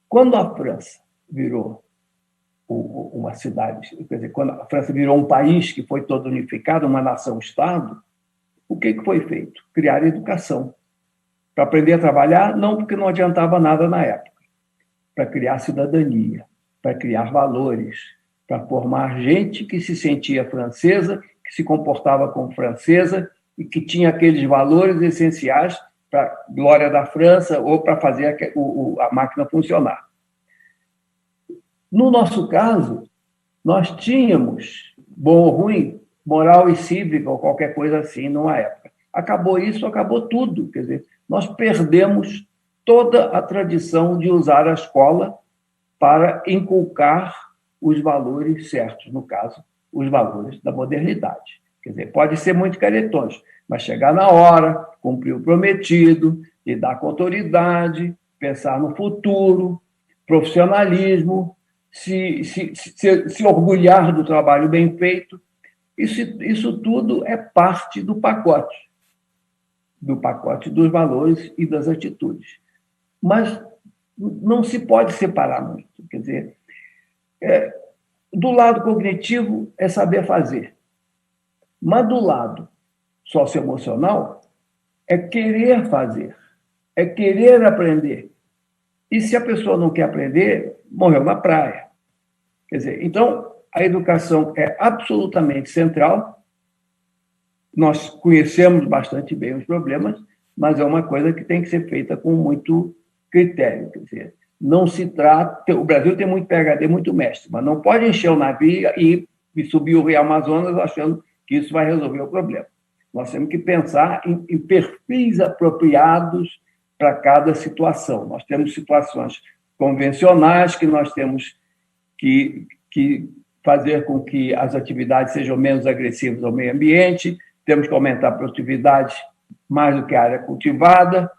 Quando a França virou uma cidade, quer dizer, quando a França virou um país que foi todo unificado, uma nação-estado, o que foi feito? Criar educação. Para aprender a trabalhar, não, porque não adiantava nada na época. Para criar cidadania, para criar valores, para formar gente que se sentia francesa, que se comportava como francesa e que tinha aqueles valores essenciais para a glória da França ou para fazer a máquina funcionar. No nosso caso, nós tínhamos, bom ou ruim, moral e cívica ou qualquer coisa assim numa época. Acabou isso, acabou tudo. Quer dizer, nós perdemos toda a tradição de usar a escola para inculcar os valores certos, no caso, os valores da modernidade. Quer dizer, pode ser muito caretões, mas chegar na hora, cumprir o prometido, lidar com autoridade, pensar no futuro, profissionalismo, se orgulhar do trabalho bem feito. Isso tudo é parte do pacote dos valores e das atitudes. Mas não se pode separar muito. Quer dizer, do lado cognitivo é saber fazer, mas do lado socioemocional é querer fazer, é querer aprender. E se a pessoa não quer aprender, morreu na praia. Quer dizer, então, a educação é absolutamente central. Nós conhecemos bastante bem os problemas, mas é uma coisa que tem que ser feita com muito critério. Quer dizer, não se trata... O Brasil tem muito PhD, muito mestre, mas não pode encher o navio e subir o Rio Amazonas achando que isso vai resolver o problema. Nós temos que pensar em perfis apropriados para cada situação. Nós temos situações convencionais que nós temos que fazer com que as atividades sejam menos agressivas ao meio ambiente, temos que aumentar a produtividade mais do que a área cultivada,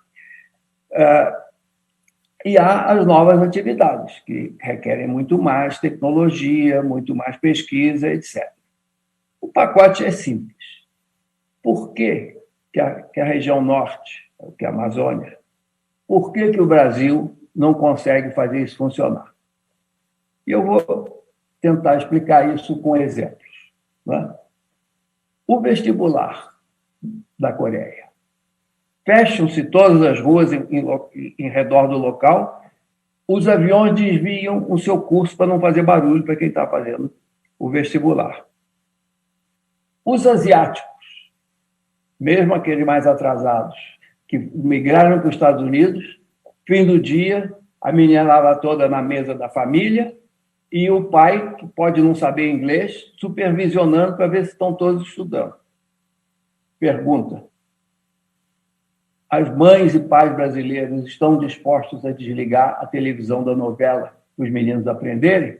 e há as novas atividades, que requerem muito mais tecnologia, muito mais pesquisa, etc. O pacote é simples. Por que a região norte, que é a Amazônia, por que o Brasil não consegue fazer isso funcionar? E eu vou tentar explicar isso com exemplos. Né? O vestibular da Coreia. Fecham-se todas as ruas em redor do local, os aviões desviam o seu curso para não fazer barulho para quem está fazendo o vestibular. Os asiáticos, mesmo aqueles mais atrasados, que migraram para os Estados Unidos, fim do dia, a menina estava toda na mesa da família e o pai, que pode não saber inglês, supervisionando para ver se estão todos estudando. Pergunta: as mães e pais brasileiros estão dispostos a desligar a televisão da novela para os meninos aprenderem?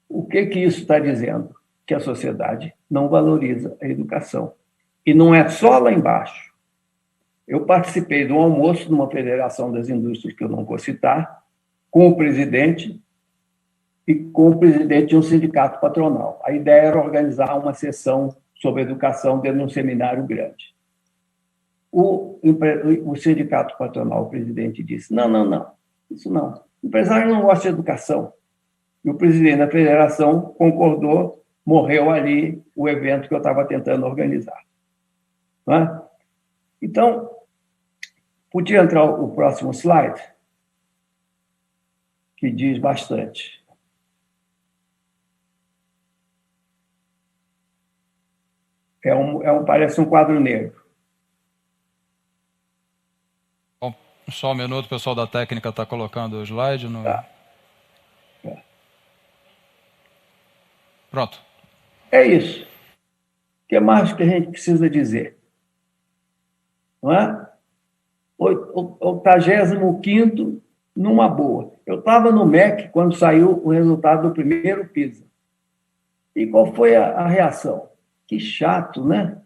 O que isso está dizendo? Que a sociedade não valoriza a educação. E não é só lá embaixo. Eu participei de um almoço numa federação das indústrias, que eu não vou citar, com o presidente e com o presidente de um sindicato patronal. A ideia era organizar uma sessão sobre educação dentro de um seminário grande. O sindicato patronal, o presidente, disse: não, isso não. O empresário não gosta de educação. E o presidente da federação concordou, morreu ali o evento que eu estava tentando organizar. Não é? Então, podia entrar o próximo slide, que diz bastante. Parece um quadro negro. Bom, só um minuto, o pessoal da técnica está colocando o slide. Tá. Pronto. É isso. O que mais que a gente precisa dizer? Não é? 85º, numa boa. Eu estava no MEC quando saiu o resultado do primeiro PISA. E qual foi a reação? Que chato, né?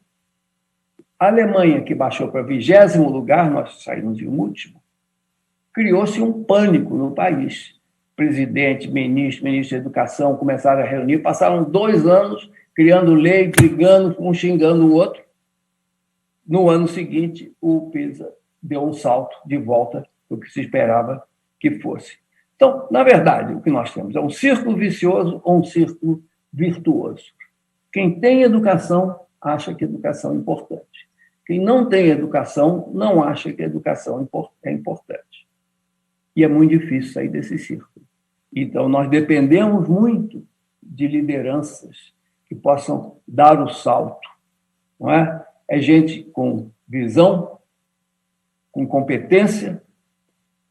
A Alemanha, que baixou para 20º lugar, nós saímos em último, criou-se um pânico no país. Presidente, ministro da Educação começaram a reunir, passaram 2 anos criando lei, brigando, um xingando o outro. No ano seguinte, o PISA deu um salto de volta do que se esperava que fosse. Então, na verdade, o que nós temos é um círculo vicioso ou um círculo virtuoso. Quem tem educação acha que educação é importante. Quem não tem educação não acha que a educação é importante. E é muito difícil sair desse círculo. Então, nós dependemos muito de lideranças que possam dar o salto. Não é? É gente com visão, com competência,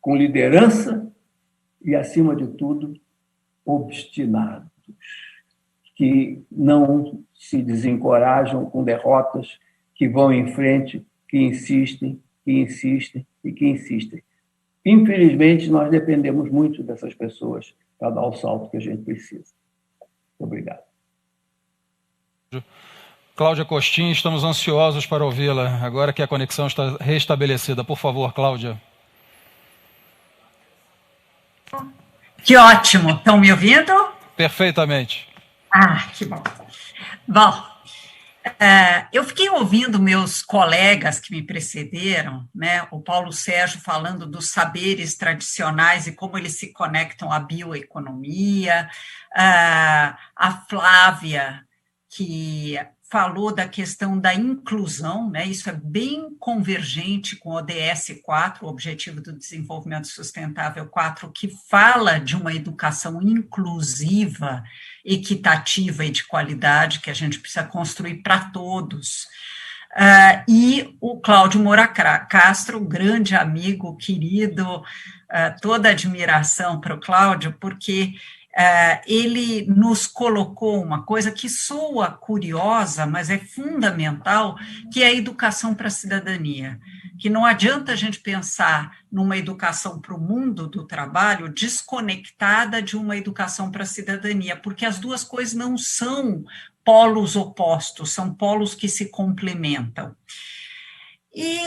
com liderança e, acima de tudo, obstinados, que não se desencorajam com derrotas, que vão em frente, que insistem, que insistem e que insistem. Infelizmente, nós dependemos muito dessas pessoas para dar o salto que a gente precisa. Obrigado. Cláudia Costin, estamos ansiosos para ouvi-la, agora que a conexão está restabelecida. Por favor, Cláudia. Que ótimo. Estão me ouvindo? Perfeitamente. Ah, que bom. Bom, eu fiquei ouvindo meus colegas que me precederam, né, o Paulo Sérgio falando dos saberes tradicionais e como eles se conectam à bioeconomia, a Flávia, que falou da questão da inclusão, né, isso é bem convergente com o ODS 4, o Objetivo do Desenvolvimento Sustentável 4, que fala de uma educação inclusiva, equitativa e de qualidade que a gente precisa construir para todos. E o Cláudio Moura Castro, grande amigo, querido, toda admiração para o Cláudio, porque ele nos colocou uma coisa que soa curiosa, mas é fundamental, que é a educação para a cidadania. Que não adianta a gente pensar numa educação para o mundo do trabalho desconectada de uma educação para a cidadania, porque as duas coisas não são polos opostos, são polos que se complementam. E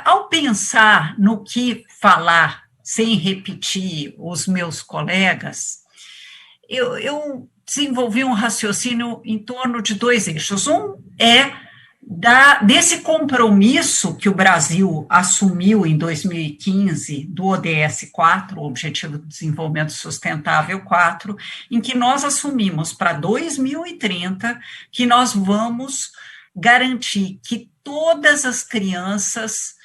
ao pensar no que falar, sem repetir os meus colegas, eu desenvolvi um raciocínio em torno de dois eixos. Um é desse compromisso que o Brasil assumiu em 2015 do ODS 4, o Objetivo de Desenvolvimento Sustentável 4, em que nós assumimos para 2030 que nós vamos garantir que todas as crianças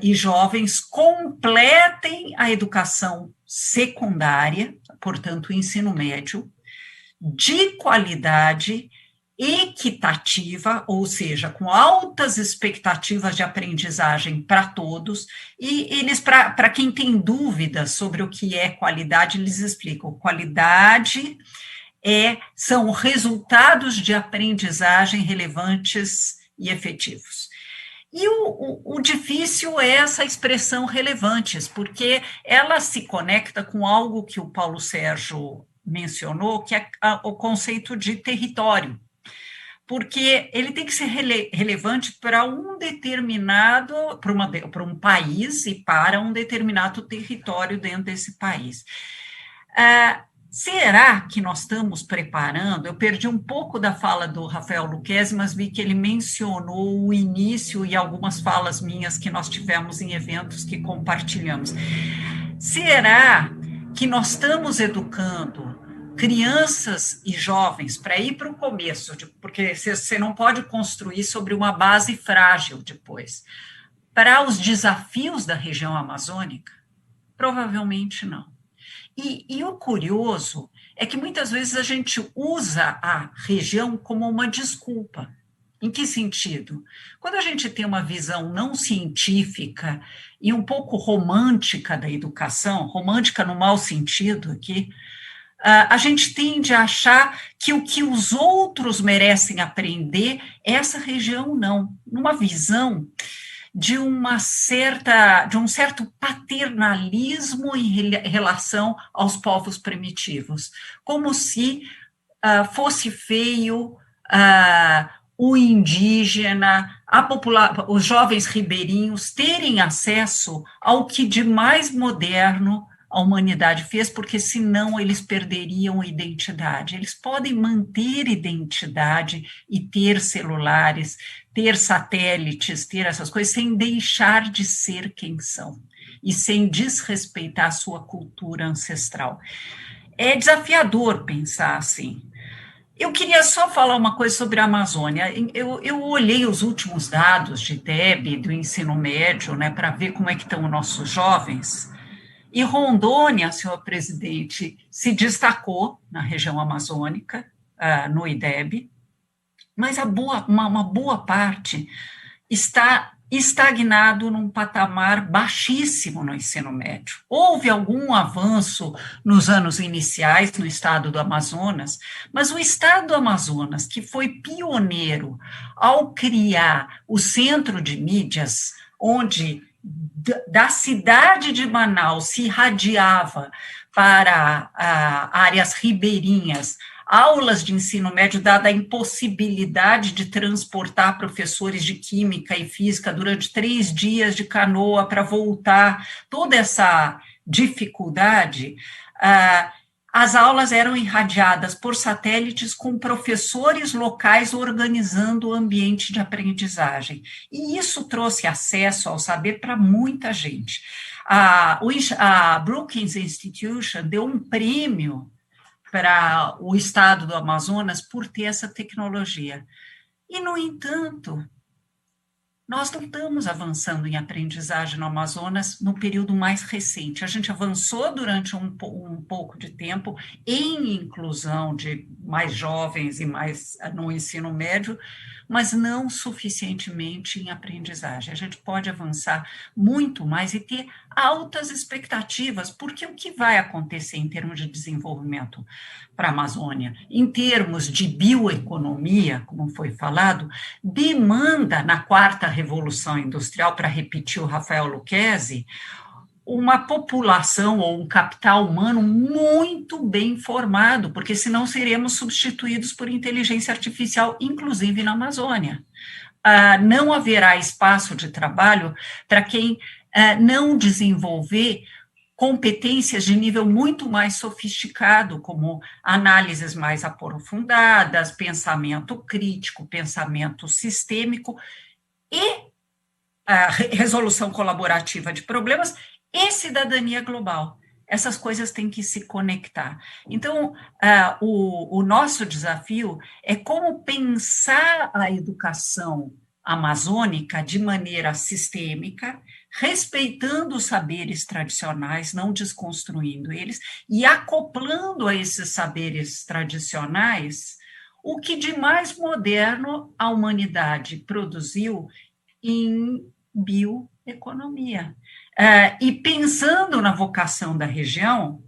e jovens completem a educação secundária, portanto, o ensino médio, de qualidade, equitativa, ou seja, com altas expectativas de aprendizagem para todos, e eles, para quem tem dúvidas sobre o que é qualidade, eles explicam, qualidade são resultados de aprendizagem relevantes e efetivos. E o difícil é essa expressão relevantes, porque ela se conecta com algo que o Paulo Sérgio mencionou, que é o conceito de território, porque ele tem que ser relevante para um determinado, para um país e para um determinado território dentro desse país. Será que nós estamos preparando? Eu perdi um pouco da fala do Rafael Lucchesi, mas vi que ele mencionou o início e algumas falas minhas que nós tivemos em eventos que compartilhamos. Será que nós estamos educando crianças e jovens para ir para o começo, porque você não pode construir sobre uma base frágil depois, para os desafios da região amazônica? Provavelmente não. E o curioso é que muitas vezes a gente usa a região como uma desculpa. Em que sentido? Quando a gente tem uma visão não científica e um pouco romântica da educação, romântica no mau sentido aqui, a gente tende a achar que o que os outros merecem aprender, essa região não. Numa visão de um certo paternalismo em relação aos povos primitivos, como se fosse feio o indígena, os jovens ribeirinhos terem acesso ao que de mais moderno a humanidade fez, porque senão eles perderiam a identidade. Eles podem manter identidade e ter celulares, ter satélites, ter essas coisas, sem deixar de ser quem são e sem desrespeitar a sua cultura ancestral. É desafiador pensar assim. Eu queria só falar uma coisa sobre a Amazônia. Eu olhei os últimos dados de IDEB, do ensino médio, né, para ver como é que estão os nossos jovens. E Rondônia, senhor presidente, se destacou na região amazônica, no IDEB, mas uma boa parte está estagnado num patamar baixíssimo no ensino médio. Houve algum avanço nos anos iniciais no estado do Amazonas, mas o estado do Amazonas, que foi pioneiro ao criar o centro de mídias, onde da cidade de Manaus se irradiava para áreas ribeirinhas, aulas de ensino médio, dada a impossibilidade de transportar professores de química e física durante 3 dias de canoa para voltar, toda essa dificuldade, as aulas eram irradiadas por satélites com professores locais organizando o ambiente de aprendizagem. E isso trouxe acesso ao saber para muita gente. A Brookings Institution deu um prêmio para o estado do Amazonas por ter essa tecnologia. E, no entanto, nós não estamos avançando em aprendizagem no Amazonas no período mais recente. A gente avançou durante um pouco de tempo em inclusão de mais jovens e mais no ensino médio, mas não suficientemente em aprendizagem. A gente pode avançar muito mais e ter altas expectativas, porque o que vai acontecer em termos de desenvolvimento para a Amazônia, em termos de bioeconomia, como foi falado, demanda na quarta revolução industrial, para repetir o Rafael Lucchesi, uma população ou um capital humano muito bem formado, porque senão seremos substituídos por inteligência artificial, inclusive na Amazônia. Não haverá espaço de trabalho para quem não desenvolver competências de nível muito mais sofisticado, como análises mais aprofundadas, pensamento crítico, pensamento sistêmico e resolução colaborativa de problemas e cidadania global. Essas coisas têm que se conectar. Então, o nosso desafio é como pensar a educação amazônica de maneira sistêmica, respeitando os saberes tradicionais, não desconstruindo eles, e acoplando a esses saberes tradicionais o que de mais moderno a humanidade produziu em bioeconomia. E pensando na vocação da região,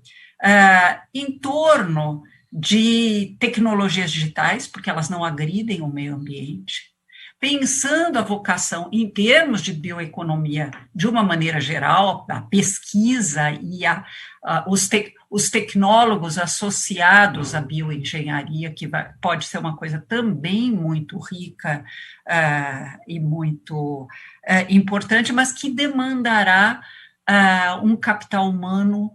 em torno de tecnologias digitais, porque elas não agridem o meio ambiente, pensando a vocação em termos de bioeconomia de uma maneira geral, a pesquisa e os tecnólogos associados à bioengenharia, que pode ser uma coisa também muito rica e muito importante, mas que demandará um capital humano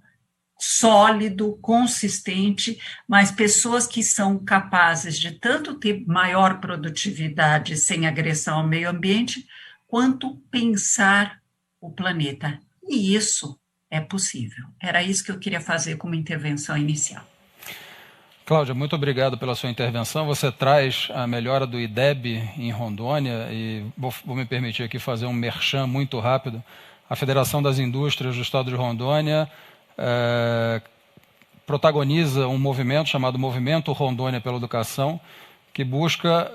sólido, consistente, mas pessoas que são capazes de tanto ter maior produtividade sem agressão ao meio ambiente, quanto pensar o planeta. E isso é possível. Era isso que eu queria fazer como intervenção inicial. Cláudia, muito obrigado pela sua intervenção. Você traz a melhora do IDEB em Rondônia, e vou me permitir aqui fazer um merchan muito rápido. A Federação das Indústrias do Estado de Rondônia protagoniza um movimento chamado Movimento Rondônia pela Educação, que busca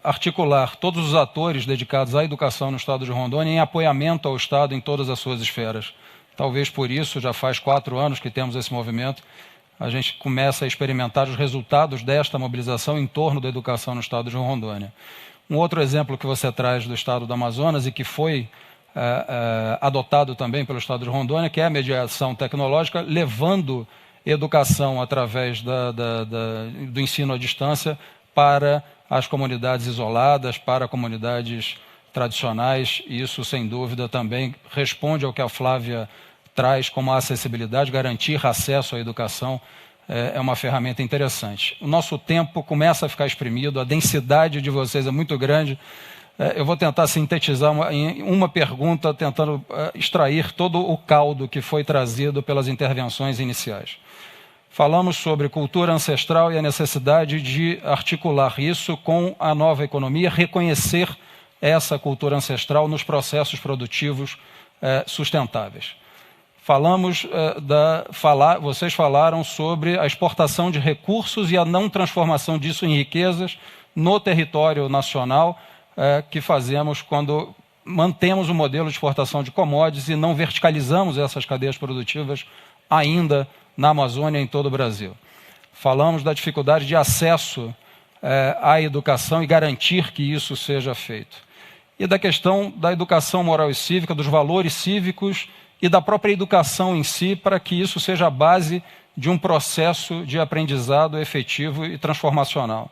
articular todos os atores dedicados à educação no Estado de Rondônia em apoiamento ao Estado em todas as suas esferas. Talvez por isso, já faz 4 anos que temos esse movimento, a gente começa a experimentar os resultados desta mobilização em torno da educação no Estado de Rondônia. Um outro exemplo que você traz do Estado do Amazonas e que foi adotado também pelo Estado de Rondônia, que é a mediação tecnológica, levando educação através do ensino à distância para as comunidades isoladas, para comunidades tradicionais. E isso, sem dúvida, também responde ao que a Flávia traz como a acessibilidade, garantir acesso à educação é uma ferramenta interessante. O nosso tempo começa a ficar exprimido, a densidade de vocês é muito grande. Eu vou tentar sintetizar em uma pergunta, tentando extrair todo o caldo que foi trazido pelas intervenções iniciais. Falamos sobre cultura ancestral e a necessidade de articular isso com a nova economia, reconhecer essa cultura ancestral nos processos produtivos sustentáveis. Vocês falaram sobre a exportação de recursos e a não transformação disso em riquezas no território nacional, que fazemos quando mantemos o modelo de exportação de commodities e não verticalizamos essas cadeias produtivas ainda na Amazônia e em todo o Brasil. Falamos da dificuldade de acesso à educação e garantir que isso seja feito. E da questão da educação moral e cívica, dos valores cívicos e da própria educação em si, para que isso seja a base de um processo de aprendizado efetivo e transformacional.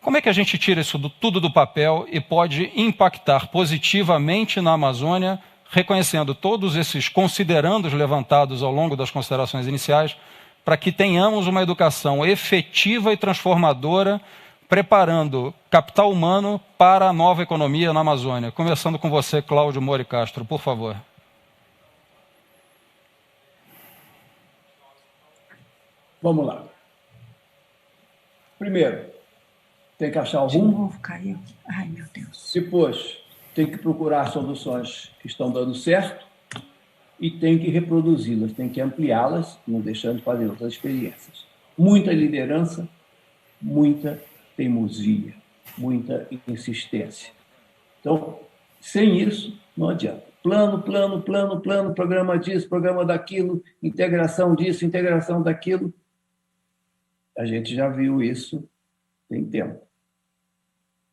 Como é que a gente tira isso tudo do papel e pode impactar positivamente na Amazônia, reconhecendo todos esses considerandos levantados ao longo das considerações iniciais, para que tenhamos uma educação efetiva e transformadora, preparando capital humano para a nova economia na Amazônia? Começando com você, Cláudio Mori Castro, por favor. Vamos lá. Primeiro, tem que achar o rumo. De novo caiu. Ai, meu Deus. Depois, tem que procurar soluções que estão dando certo e tem que reproduzi-las, tem que ampliá-las, não deixando de fazer outras experiências. Muita liderança, muita teimosia, muita insistência. Então, sem isso, não adianta. Plano, programa disso, programa daquilo, integração disso, integração daquilo. A gente já viu isso tem tempo.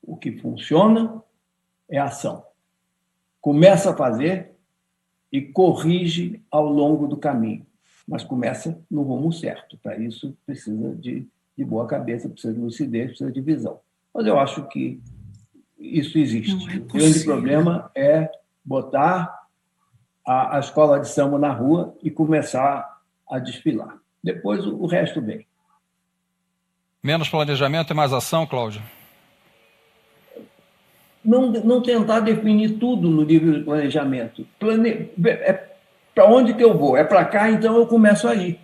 O que funciona é a ação. Começa a fazer e corrige ao longo do caminho, mas começa no rumo certo. Para isso, precisa de boa cabeça, precisa de lucidez, precisa de visão. Mas eu acho que isso existe. O grande problema é botar a escola de samba na rua e começar a desfilar. Depois, o resto vem. Menos planejamento e mais ação, Cláudio? Não tentar definir tudo no nível de planejamento. Para onde que eu vou? É para cá, então eu começo a ir.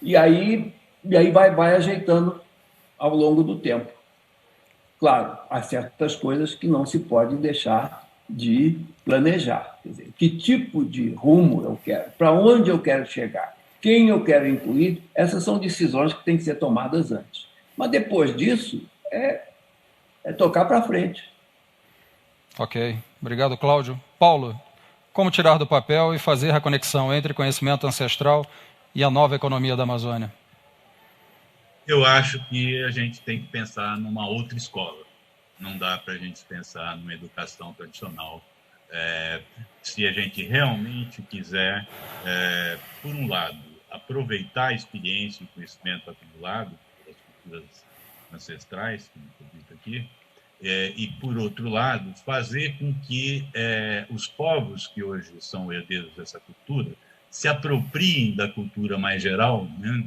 E aí vai ajeitando ao longo do tempo. Claro, há certas coisas que não se pode deixar de planejar. Quer dizer, que tipo de rumo eu quero? Para onde eu quero chegar? Quem eu quero incluir? Essas são decisões que têm que ser tomadas antes. Mas depois disso, é tocar para frente. Ok. Obrigado, Cláudio. Paulo, como tirar do papel e fazer a conexão entre conhecimento ancestral e a nova economia da Amazônia? Eu acho que a gente tem que pensar numa outra escola. Não dá para a gente pensar numa educação tradicional. Se a gente realmente quiser, por um lado, aproveitar a experiência e o conhecimento acumulado pelas culturas ancestrais, como foi dito aqui, e, por outro lado, fazer com que os povos que hoje são herdeiros dessa cultura se apropriem da cultura mais geral, né,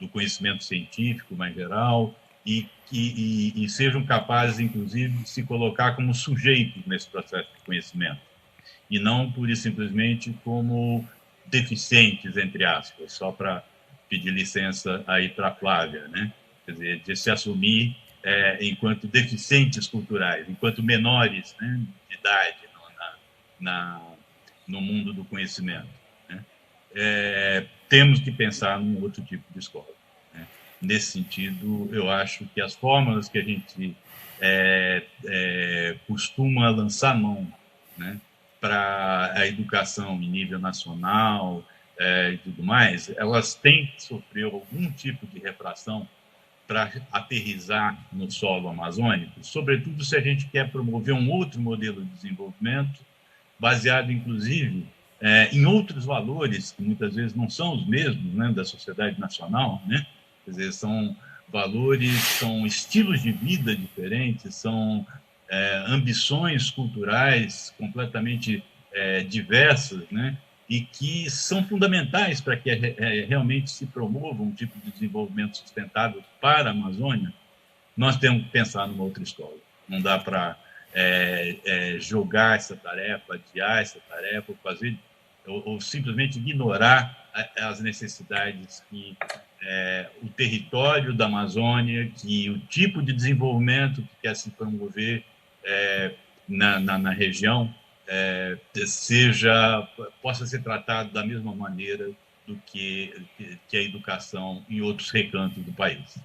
do conhecimento científico mais geral, e sejam capazes, inclusive, de se colocar como sujeitos nesse processo de conhecimento, e não, pura e simplesmente, como deficientes, entre aspas, só para pedir licença aí para a Flávia, né? Quer dizer, de se assumir enquanto deficientes culturais, enquanto menores, né, de idade no mundo do conhecimento, né? Temos que pensar num outro tipo de escola, né? Nesse sentido, eu acho que as fórmulas que a gente costuma lançar mão, né, para a educação em nível nacional e tudo mais, elas têm que sofrer algum tipo de refração para aterrissar no solo amazônico, sobretudo se a gente quer promover um outro modelo de desenvolvimento, baseado, inclusive, em outros valores, que muitas vezes não são os mesmos, né, da sociedade nacional, né? Quer dizer, são valores, são estilos de vida diferentes, são ambições culturais completamente diversas, né? E que são fundamentais para que realmente se promova um tipo de desenvolvimento sustentável para a Amazônia. Nós temos que pensar numa outra escola. Não dá para jogar essa tarefa, adiar essa tarefa, ou simplesmente ignorar as necessidades que o território da Amazônia, que o tipo de desenvolvimento que quer se promover na região possa ser tratado da mesma maneira do que a educação em outros recantos do país.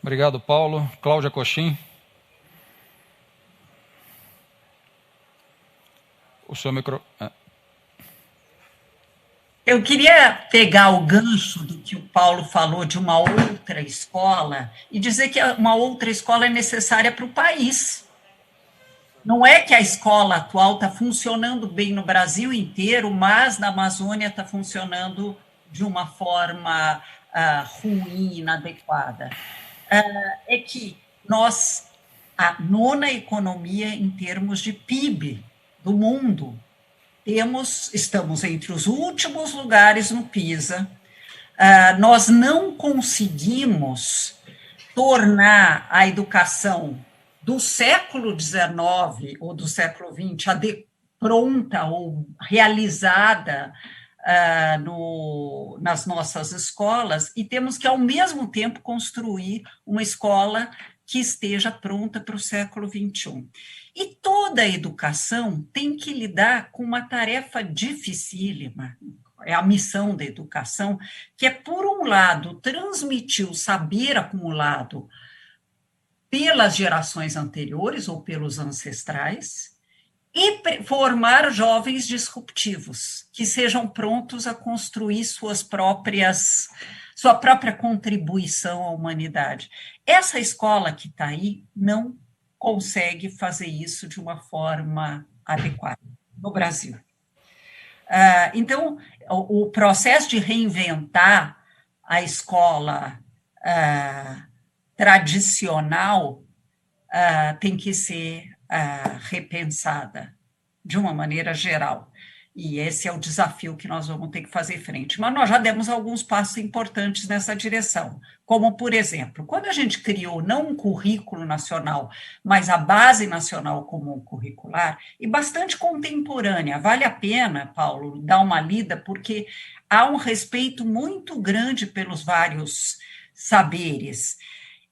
Obrigado, Paulo. Cláudia Coxim. O seu micro... Eu queria pegar o gancho do que o Paulo falou de uma outra escola e dizer que uma outra escola é necessária para o país. Não é que a escola atual está funcionando bem no Brasil inteiro, mas na Amazônia está funcionando de uma forma ruim, inadequada. É que nós, a nona economia em termos de PIB do mundo, estamos entre os últimos lugares no PISA, nós não conseguimos tornar a educação do século XIX ou do século XX pronta ou realizada nas nossas escolas, e temos que, ao mesmo tempo, construir uma escola que esteja pronta para o século XXI. E toda a educação tem que lidar com uma tarefa dificílima, é a missão da educação, que é, por um lado, transmitir o saber acumulado pelas gerações anteriores ou pelos ancestrais, e formar jovens disruptivos, que sejam prontos a construir sua própria contribuição à humanidade. Essa escola que está aí não consegue fazer isso de uma forma adequada no Brasil. Então, o processo de reinventar a escola tradicional tem que ser repensada de uma maneira geral. E esse é o desafio que nós vamos ter que fazer frente. Mas nós já demos alguns passos importantes nessa direção, como, por exemplo, quando a gente criou não um currículo nacional, mas a Base Nacional Comum Curricular, e bastante contemporânea. Vale a pena, Paulo, dar uma lida, porque há um respeito muito grande pelos vários saberes,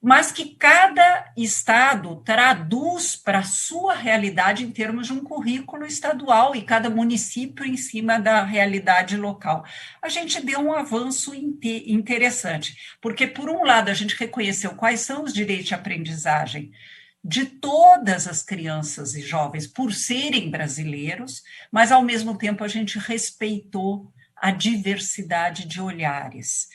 mas que cada estado traduz para a sua realidade em termos de um currículo estadual e cada município em cima da realidade local. A gente deu um avanço interessante, porque, por um lado, a gente reconheceu quais são os direitos de aprendizagem de todas as crianças e jovens por serem brasileiros, mas, ao mesmo tempo, a gente respeitou a diversidade de olhares.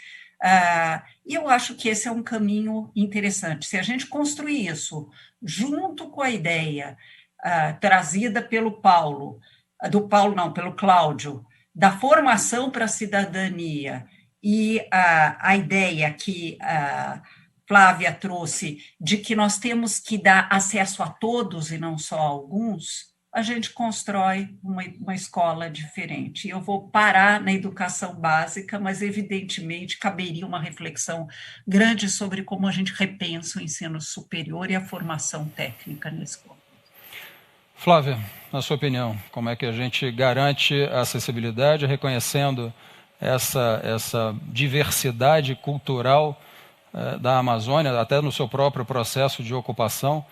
E eu acho que esse é um caminho interessante. Se a gente construir isso junto com a ideia trazida pelo pelo Cláudio, da formação para a cidadania e a ideia que a Flávia trouxe de que nós temos que dar acesso a todos e não só a alguns, a gente constrói uma escola diferente. Eu vou parar na educação básica, mas, evidentemente, caberia uma reflexão grande sobre como a gente repensa o ensino superior e a formação técnica na escola. Flávia, na sua opinião, como é que a gente garante a acessibilidade, reconhecendo essa diversidade cultural da Amazônia, até no seu próprio processo de ocupação,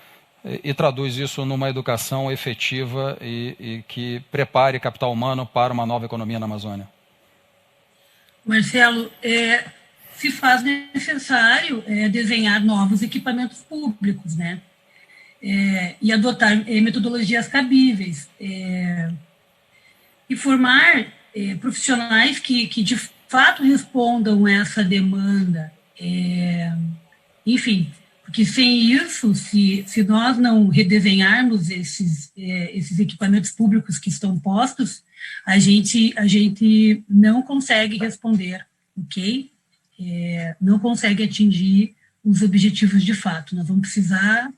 e traduz isso numa educação efetiva e que prepare capital humano para uma nova economia na Amazônia? Marcelo, se faz necessário desenhar novos equipamentos públicos, né? E adotar metodologias cabíveis, e formar profissionais que de fato respondam a essa demanda, enfim. Porque sem isso, se nós não redesenharmos esses equipamentos públicos que estão postos, a gente não consegue responder, ok? Não consegue atingir os objetivos de fato. Nós vamos precisar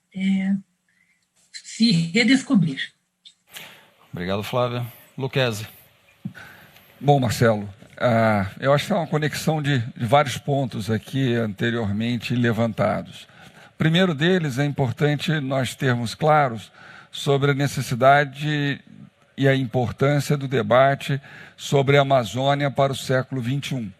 se redescobrir. Obrigado, Flávia. Lucchesi. Bom, Marcelo, eu acho que é uma conexão de vários pontos aqui anteriormente levantados. O primeiro deles, é importante nós termos claros sobre a necessidade e a importância do debate sobre a Amazônia para o século XXI.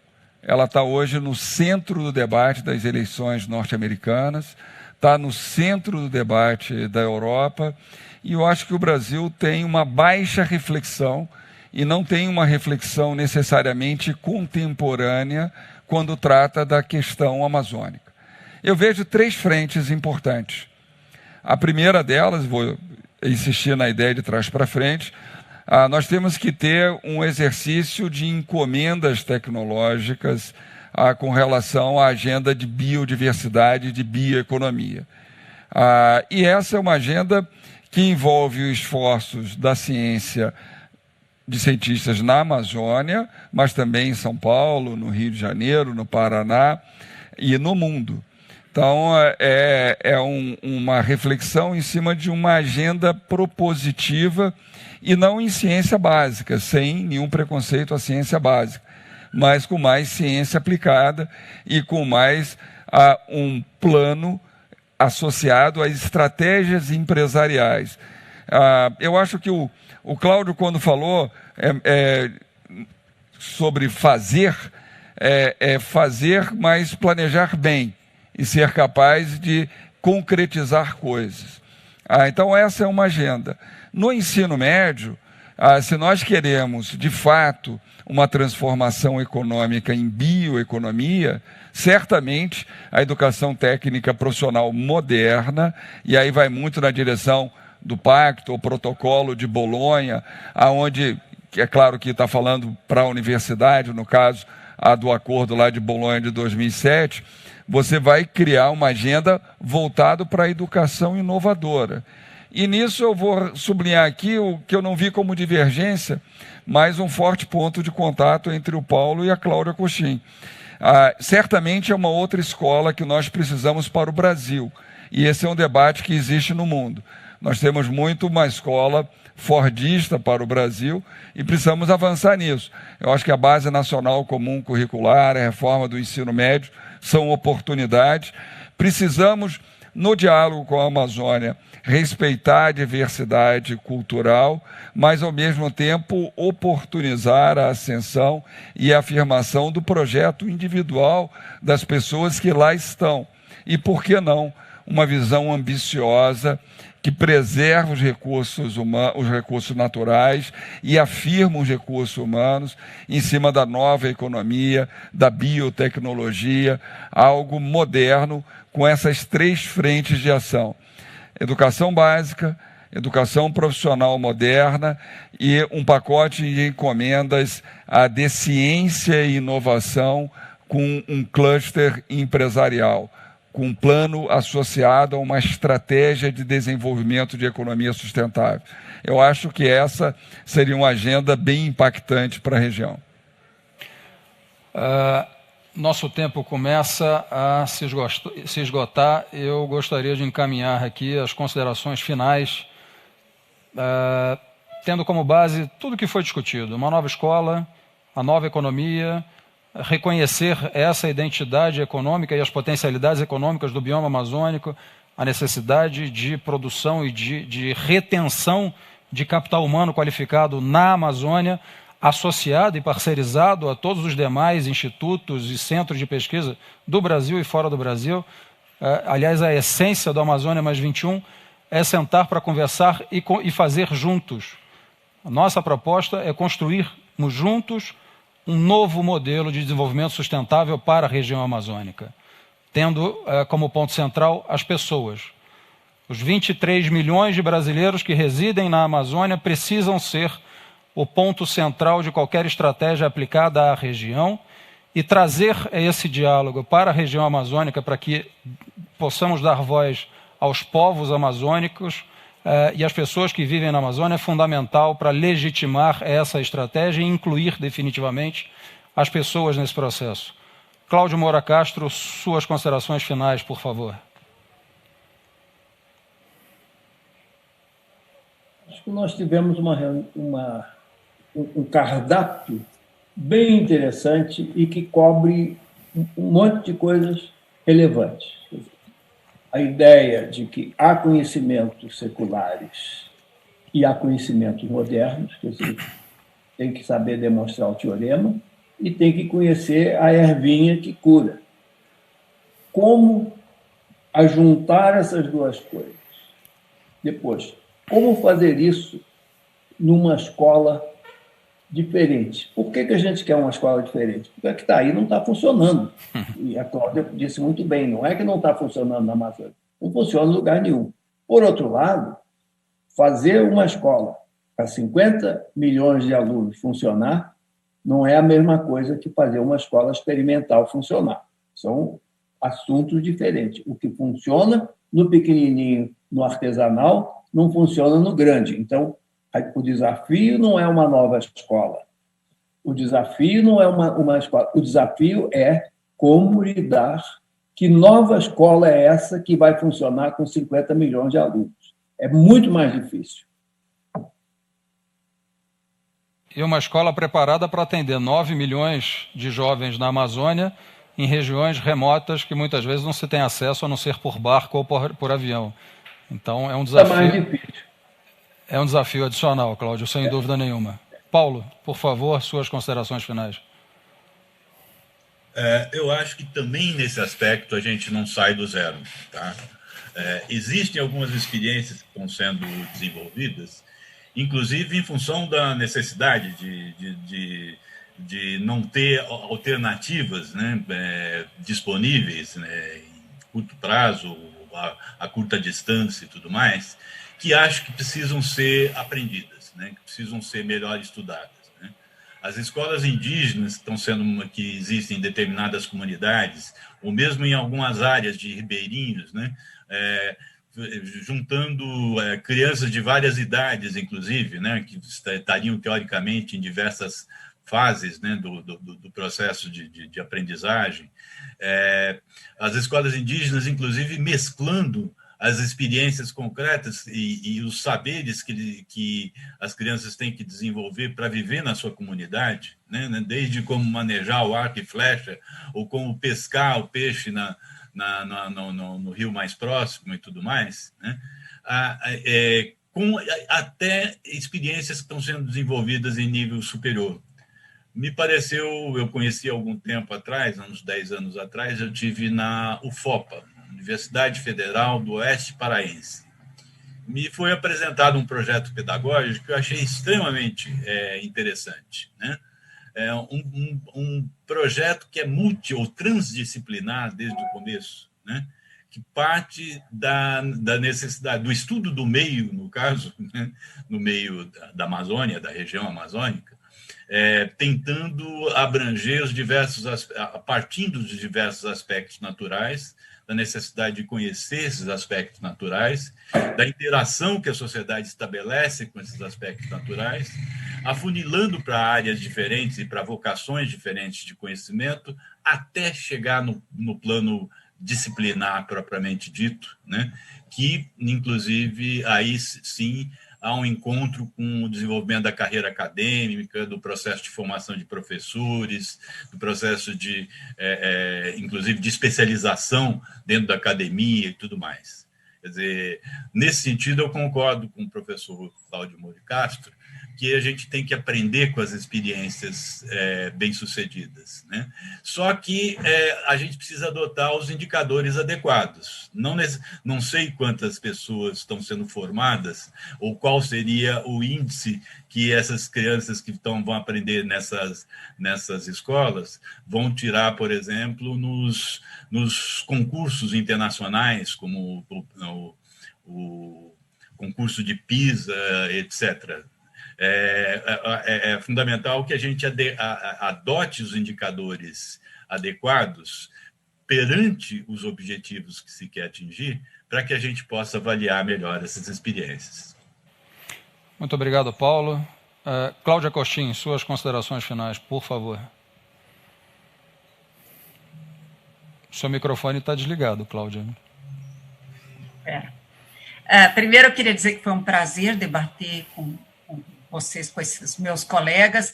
Ela está hoje no centro do debate das eleições norte-americanas, está no centro do debate da Europa, e eu acho que o Brasil tem uma baixa reflexão e não tem uma reflexão necessariamente contemporânea quando trata da questão amazônica. Eu vejo 3 frentes importantes. A primeira delas, vou insistir na ideia de trás para frente, nós temos que ter um exercício de encomendas tecnológicas com relação à agenda de biodiversidade e de bioeconomia. E essa é uma agenda que envolve os esforços da ciência de cientistas na Amazônia, mas também em São Paulo, no Rio de Janeiro, no Paraná e no mundo. Então, uma reflexão em cima de uma agenda propositiva e não em ciência básica, sem nenhum preconceito à ciência básica, mas com mais ciência aplicada e com mais um plano associado a estratégias empresariais. Eu acho que o Cláudio, quando falou sobre fazer, fazer, mas planejar bem e ser capaz de concretizar coisas. Então, essa é uma agenda. No ensino médio, se nós queremos, de fato, uma transformação econômica em bioeconomia, certamente a educação técnica profissional moderna, e aí vai muito na direção do Pacto, o Protocolo de Bolonha, aonde, é claro que está falando para a universidade, no caso do acordo lá de Bolonha de 2007, você vai criar uma agenda voltada para a educação inovadora. E nisso eu vou sublinhar aqui o que eu não vi como divergência, mas um forte ponto de contato entre o Paulo e a Cláudia Costin. Certamente é uma outra escola que nós precisamos para o Brasil, e esse é um debate que existe no mundo. Nós temos muito uma escola fordista para o Brasil e precisamos avançar nisso. Eu acho que a Base Nacional Comum Curricular, a reforma do ensino médio, são oportunidades. Precisamos, no diálogo com a Amazônia, respeitar a diversidade cultural, mas, ao mesmo tempo, oportunizar a ascensão e a afirmação do projeto individual das pessoas que lá estão. E, por que não, uma visão ambiciosa que preserva os recursos naturais e afirma os recursos humanos em cima da nova economia, da biotecnologia, algo moderno com essas 3 frentes de ação: educação básica, educação profissional moderna e um pacote de encomendas de ciência e inovação com um cluster empresarial, com um plano associado a uma estratégia de desenvolvimento de economia sustentável. Eu acho que essa seria uma agenda bem impactante para a região. Nosso tempo começa a se esgotar. Eu gostaria de encaminhar aqui as considerações finais, tendo como base tudo o que foi discutido: uma nova escola, a nova economia, reconhecer essa identidade econômica e as potencialidades econômicas do bioma amazônico, a necessidade de produção e de retenção de capital humano qualificado na Amazônia, associado e parcerizado a todos os demais institutos e centros de pesquisa do Brasil e fora do Brasil. Aliás, a essência do Amazônia Mais 21 é sentar para conversar e fazer juntos. A nossa proposta é construirmos juntos um novo modelo de desenvolvimento sustentável para a região amazônica, tendo como ponto central as pessoas. Os 23 milhões de brasileiros que residem na Amazônia precisam ser o ponto central de qualquer estratégia aplicada à região e trazer esse diálogo para a região amazônica para que possamos dar voz aos povos amazônicos e às pessoas que vivem na Amazônia é fundamental para legitimar essa estratégia e incluir definitivamente as pessoas nesse processo. Cláudio Moura Castro, suas considerações finais, por favor. Acho que nós tivemos um cardápio bem interessante e que cobre um monte de coisas relevantes. A ideia de que há conhecimentos seculares e há conhecimentos modernos, quer dizer, tem que saber demonstrar o teorema e tem que conhecer a ervinha que cura. Como ajuntar essas duas coisas? Depois, como fazer isso numa escola diferente? Por que a gente quer uma escola diferente? Porque a que está aí não está funcionando. E a Cláudia disse muito bem, não é que não está funcionando na Amazônia, não funciona em lugar nenhum. Por outro lado, fazer uma escola para 50 milhões de alunos funcionar não é a mesma coisa que fazer uma escola experimental funcionar. São assuntos diferentes. O que funciona no pequenininho, no artesanal, não funciona no grande. Então, o desafio não é uma nova escola. O desafio não é uma escola. O desafio é como lidar, que nova escola é essa que vai funcionar com 50 milhões de alunos. É muito mais difícil. e uma escola preparada para atender 9 milhões de jovens na Amazônia, em regiões remotas que muitas vezes não se tem acesso a não ser por barco ou por avião. Então, é um desafio. mais difícil. É um desafio adicional, Cláudio, sem dúvida nenhuma. Paulo, por favor, suas considerações finais. Eu acho que também nesse aspecto a gente não sai do zero. Tá? Existem algumas experiências que estão sendo desenvolvidas, inclusive em função da necessidade de não ter alternativas, né, disponíveis, né, em curto prazo, a curta distância e tudo mais, que acho que precisam ser aprendidas, né, que precisam ser melhor estudadas. Né. As escolas indígenas que existem em determinadas comunidades, ou mesmo em algumas áreas de ribeirinhos, né, juntando crianças de várias idades, inclusive, né, que estariam teoricamente em diversas fases, né, do processo de aprendizagem. As escolas indígenas, inclusive, mesclando as experiências concretas e os saberes que as crianças têm que desenvolver para viver na sua comunidade, né, desde como manejar o arco e flecha, ou como pescar o peixe no rio mais próximo e tudo mais, né, com até experiências que estão sendo desenvolvidas em nível superior. Me pareceu, eu conheci há algum tempo atrás, uns 10 anos atrás, eu tive na UFOPA, Universidade Federal do Oeste Paraense. Me foi apresentado um projeto pedagógico que eu achei extremamente interessante, né? Um projeto que é ou transdisciplinar desde o começo, né? Que parte da necessidade do estudo do meio, no caso, né? No meio da Amazônia, da região amazônica, tentando abranger partindo de diversos aspectos naturais, da necessidade de conhecer esses aspectos naturais, da interação que a sociedade estabelece com esses aspectos naturais, afunilando para áreas diferentes e para vocações diferentes de conhecimento, até chegar no plano disciplinar propriamente dito, né? Que, inclusive, aí sim há um encontro com o desenvolvimento da carreira acadêmica, do processo de formação de professores, do processo inclusive, de especialização dentro da academia e tudo mais. Quer dizer, nesse sentido, eu concordo com o professor Cláudio Mori Castro, que a gente tem que aprender com as experiências bem-sucedidas, né? Só que a gente precisa adotar os indicadores adequados. Não sei quantas pessoas estão sendo formadas ou qual seria o índice que essas crianças que vão aprender nessas escolas vão tirar, por exemplo, nos concursos internacionais, como o concurso de PISA, etc., é fundamental que a gente adote os indicadores adequados perante os objetivos que se quer atingir, para que a gente possa avaliar melhor essas experiências. Muito obrigado, Paulo. Cláudia Costin, suas considerações finais, por favor. Seu microfone está desligado, Cláudia. Primeiro, eu queria dizer que foi um prazer debater com vocês, com esses meus colegas,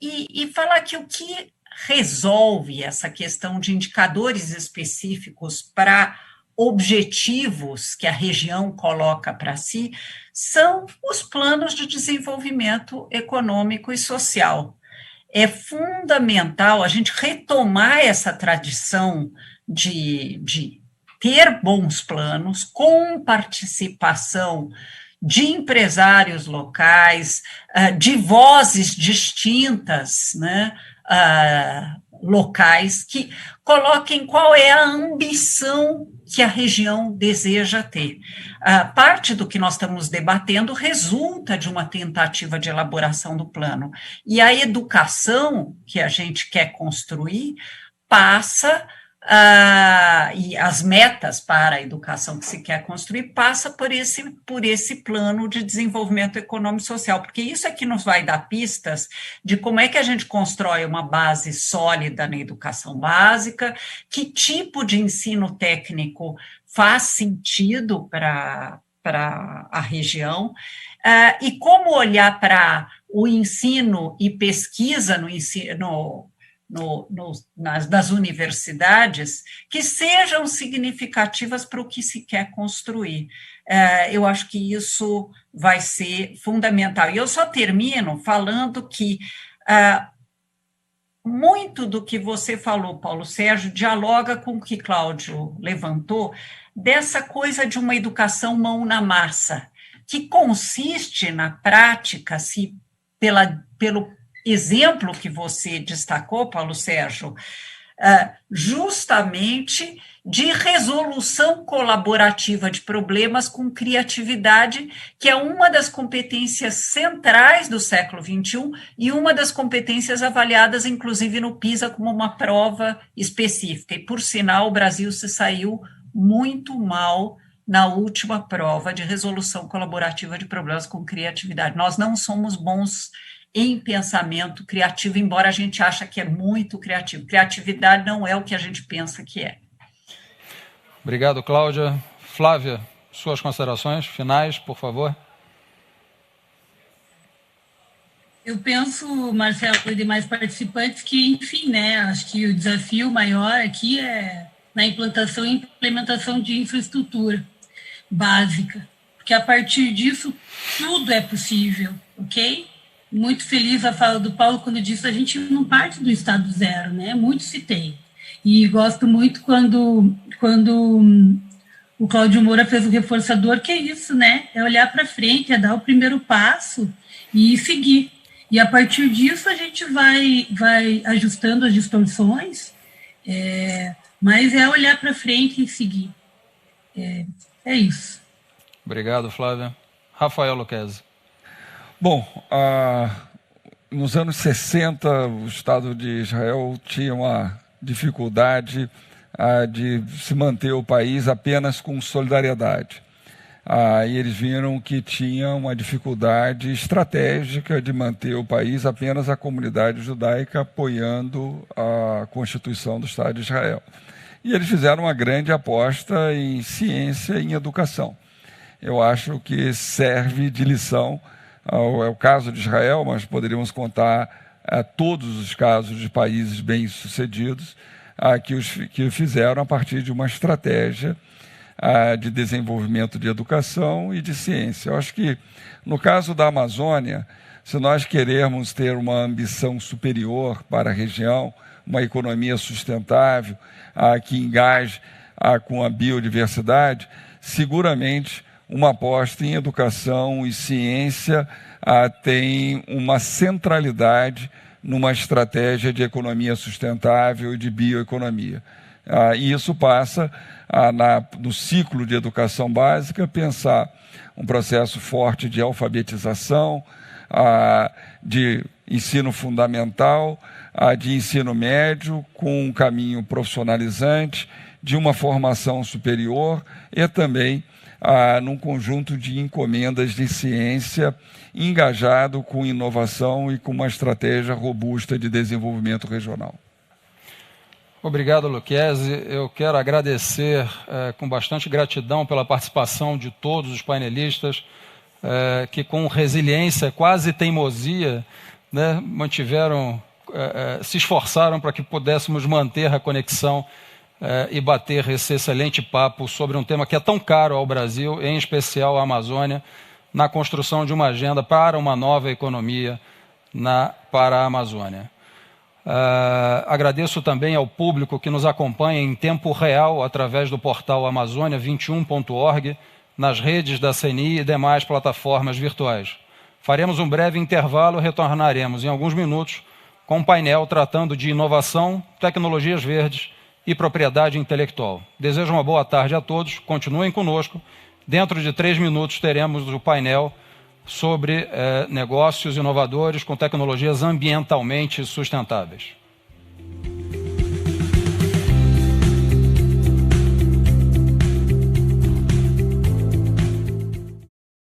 e falar que o que resolve essa questão de indicadores específicos para objetivos que a região coloca para si são os planos de desenvolvimento econômico e social. É fundamental a gente retomar essa tradição de ter bons planos com participação de empresários locais, de vozes distintas, né, locais, que coloquem qual é a ambição que a região deseja ter. Parte do que nós estamos debatendo resulta de uma tentativa de elaboração do plano, e a educação que a gente quer construir passa e as metas para a educação que se quer construir passa por esse plano de desenvolvimento econômico e social, porque isso é que nos vai dar pistas de como é que a gente constrói uma base sólida na educação básica, que tipo de ensino técnico faz sentido para a região, e como olhar para o ensino e pesquisa das universidades que sejam significativas para o que se quer construir. Eu acho que isso vai ser fundamental. E eu só termino falando que muito do que você falou, Paulo Sérgio, dialoga com o que Cláudio levantou, dessa coisa de uma educação mão na massa, que consiste na prática, pelo exemplo que você destacou, Paulo Sérgio, justamente de resolução colaborativa de problemas com criatividade, que é uma das competências centrais do século XXI e uma das competências avaliadas, inclusive, no PISA como uma prova específica. E, por sinal, o Brasil se saiu muito mal na última prova de resolução colaborativa de problemas com criatividade. Nós não somos bons em pensamento criativo, embora a gente ache que é muito criativo. Criatividade não é o que a gente pensa que é. Obrigado, Cláudia. Flávia, suas considerações finais, por favor. Eu penso, Marcelo e demais participantes, que, enfim, né, acho que o desafio maior aqui é na implantação e implementação de infraestrutura básica, porque a partir disso tudo é possível, ok? Muito feliz a fala do Paulo quando disse a gente não parte do estado zero, né? Muito se tem. E gosto muito quando o Cláudio Moura fez o reforçador, que é isso, né? É olhar para frente, é dar o primeiro passo e seguir. E a partir disso a gente vai ajustando as distorções, mas é olhar para frente e seguir. É isso. Obrigado, Flávia. Rafael Lucchesi. Bom, nos anos 60, o Estado de Israel tinha uma dificuldade de se manter o país apenas com solidariedade. E eles viram que tinha uma dificuldade estratégica de manter o país apenas a comunidade judaica apoiando a Constituição do Estado de Israel. E eles fizeram uma grande aposta em ciência e em educação. Eu acho que serve de lição. É o caso de Israel, mas poderíamos contar todos os casos de países bem-sucedidos que o fizeram a partir de uma estratégia de desenvolvimento de educação e de ciência. Eu acho que, no caso da Amazônia, se nós queremos ter uma ambição superior para a região, uma economia sustentável, que engaje com a biodiversidade, seguramente uma aposta em educação e ciência tem uma centralidade numa estratégia de economia sustentável e de bioeconomia. E isso passa, no ciclo de educação básica, pensar um processo forte de alfabetização, de ensino fundamental, de ensino médio, com um caminho profissionalizante, de uma formação superior e também num conjunto de encomendas de ciência engajado com inovação e com uma estratégia robusta de desenvolvimento regional. Obrigado, Lucchesi. Eu quero agradecer com bastante gratidão pela participação de todos os painelistas que, com resiliência, quase teimosia, né, se esforçaram para que pudéssemos manter a conexão e bater esse excelente papo sobre um tema que é tão caro ao Brasil, em especial à Amazônia, na construção de uma agenda para uma nova economia para a Amazônia. Agradeço também ao público que nos acompanha em tempo real através do portal Amazônia21.org, nas redes da CNI e demais plataformas virtuais. Faremos um breve intervalo e retornaremos em alguns minutos com um painel tratando de inovação, tecnologias verdes e propriedade intelectual. Desejo uma boa tarde a todos, continuem conosco. Dentro de 3 minutos teremos o painel sobre negócios inovadores com tecnologias ambientalmente sustentáveis.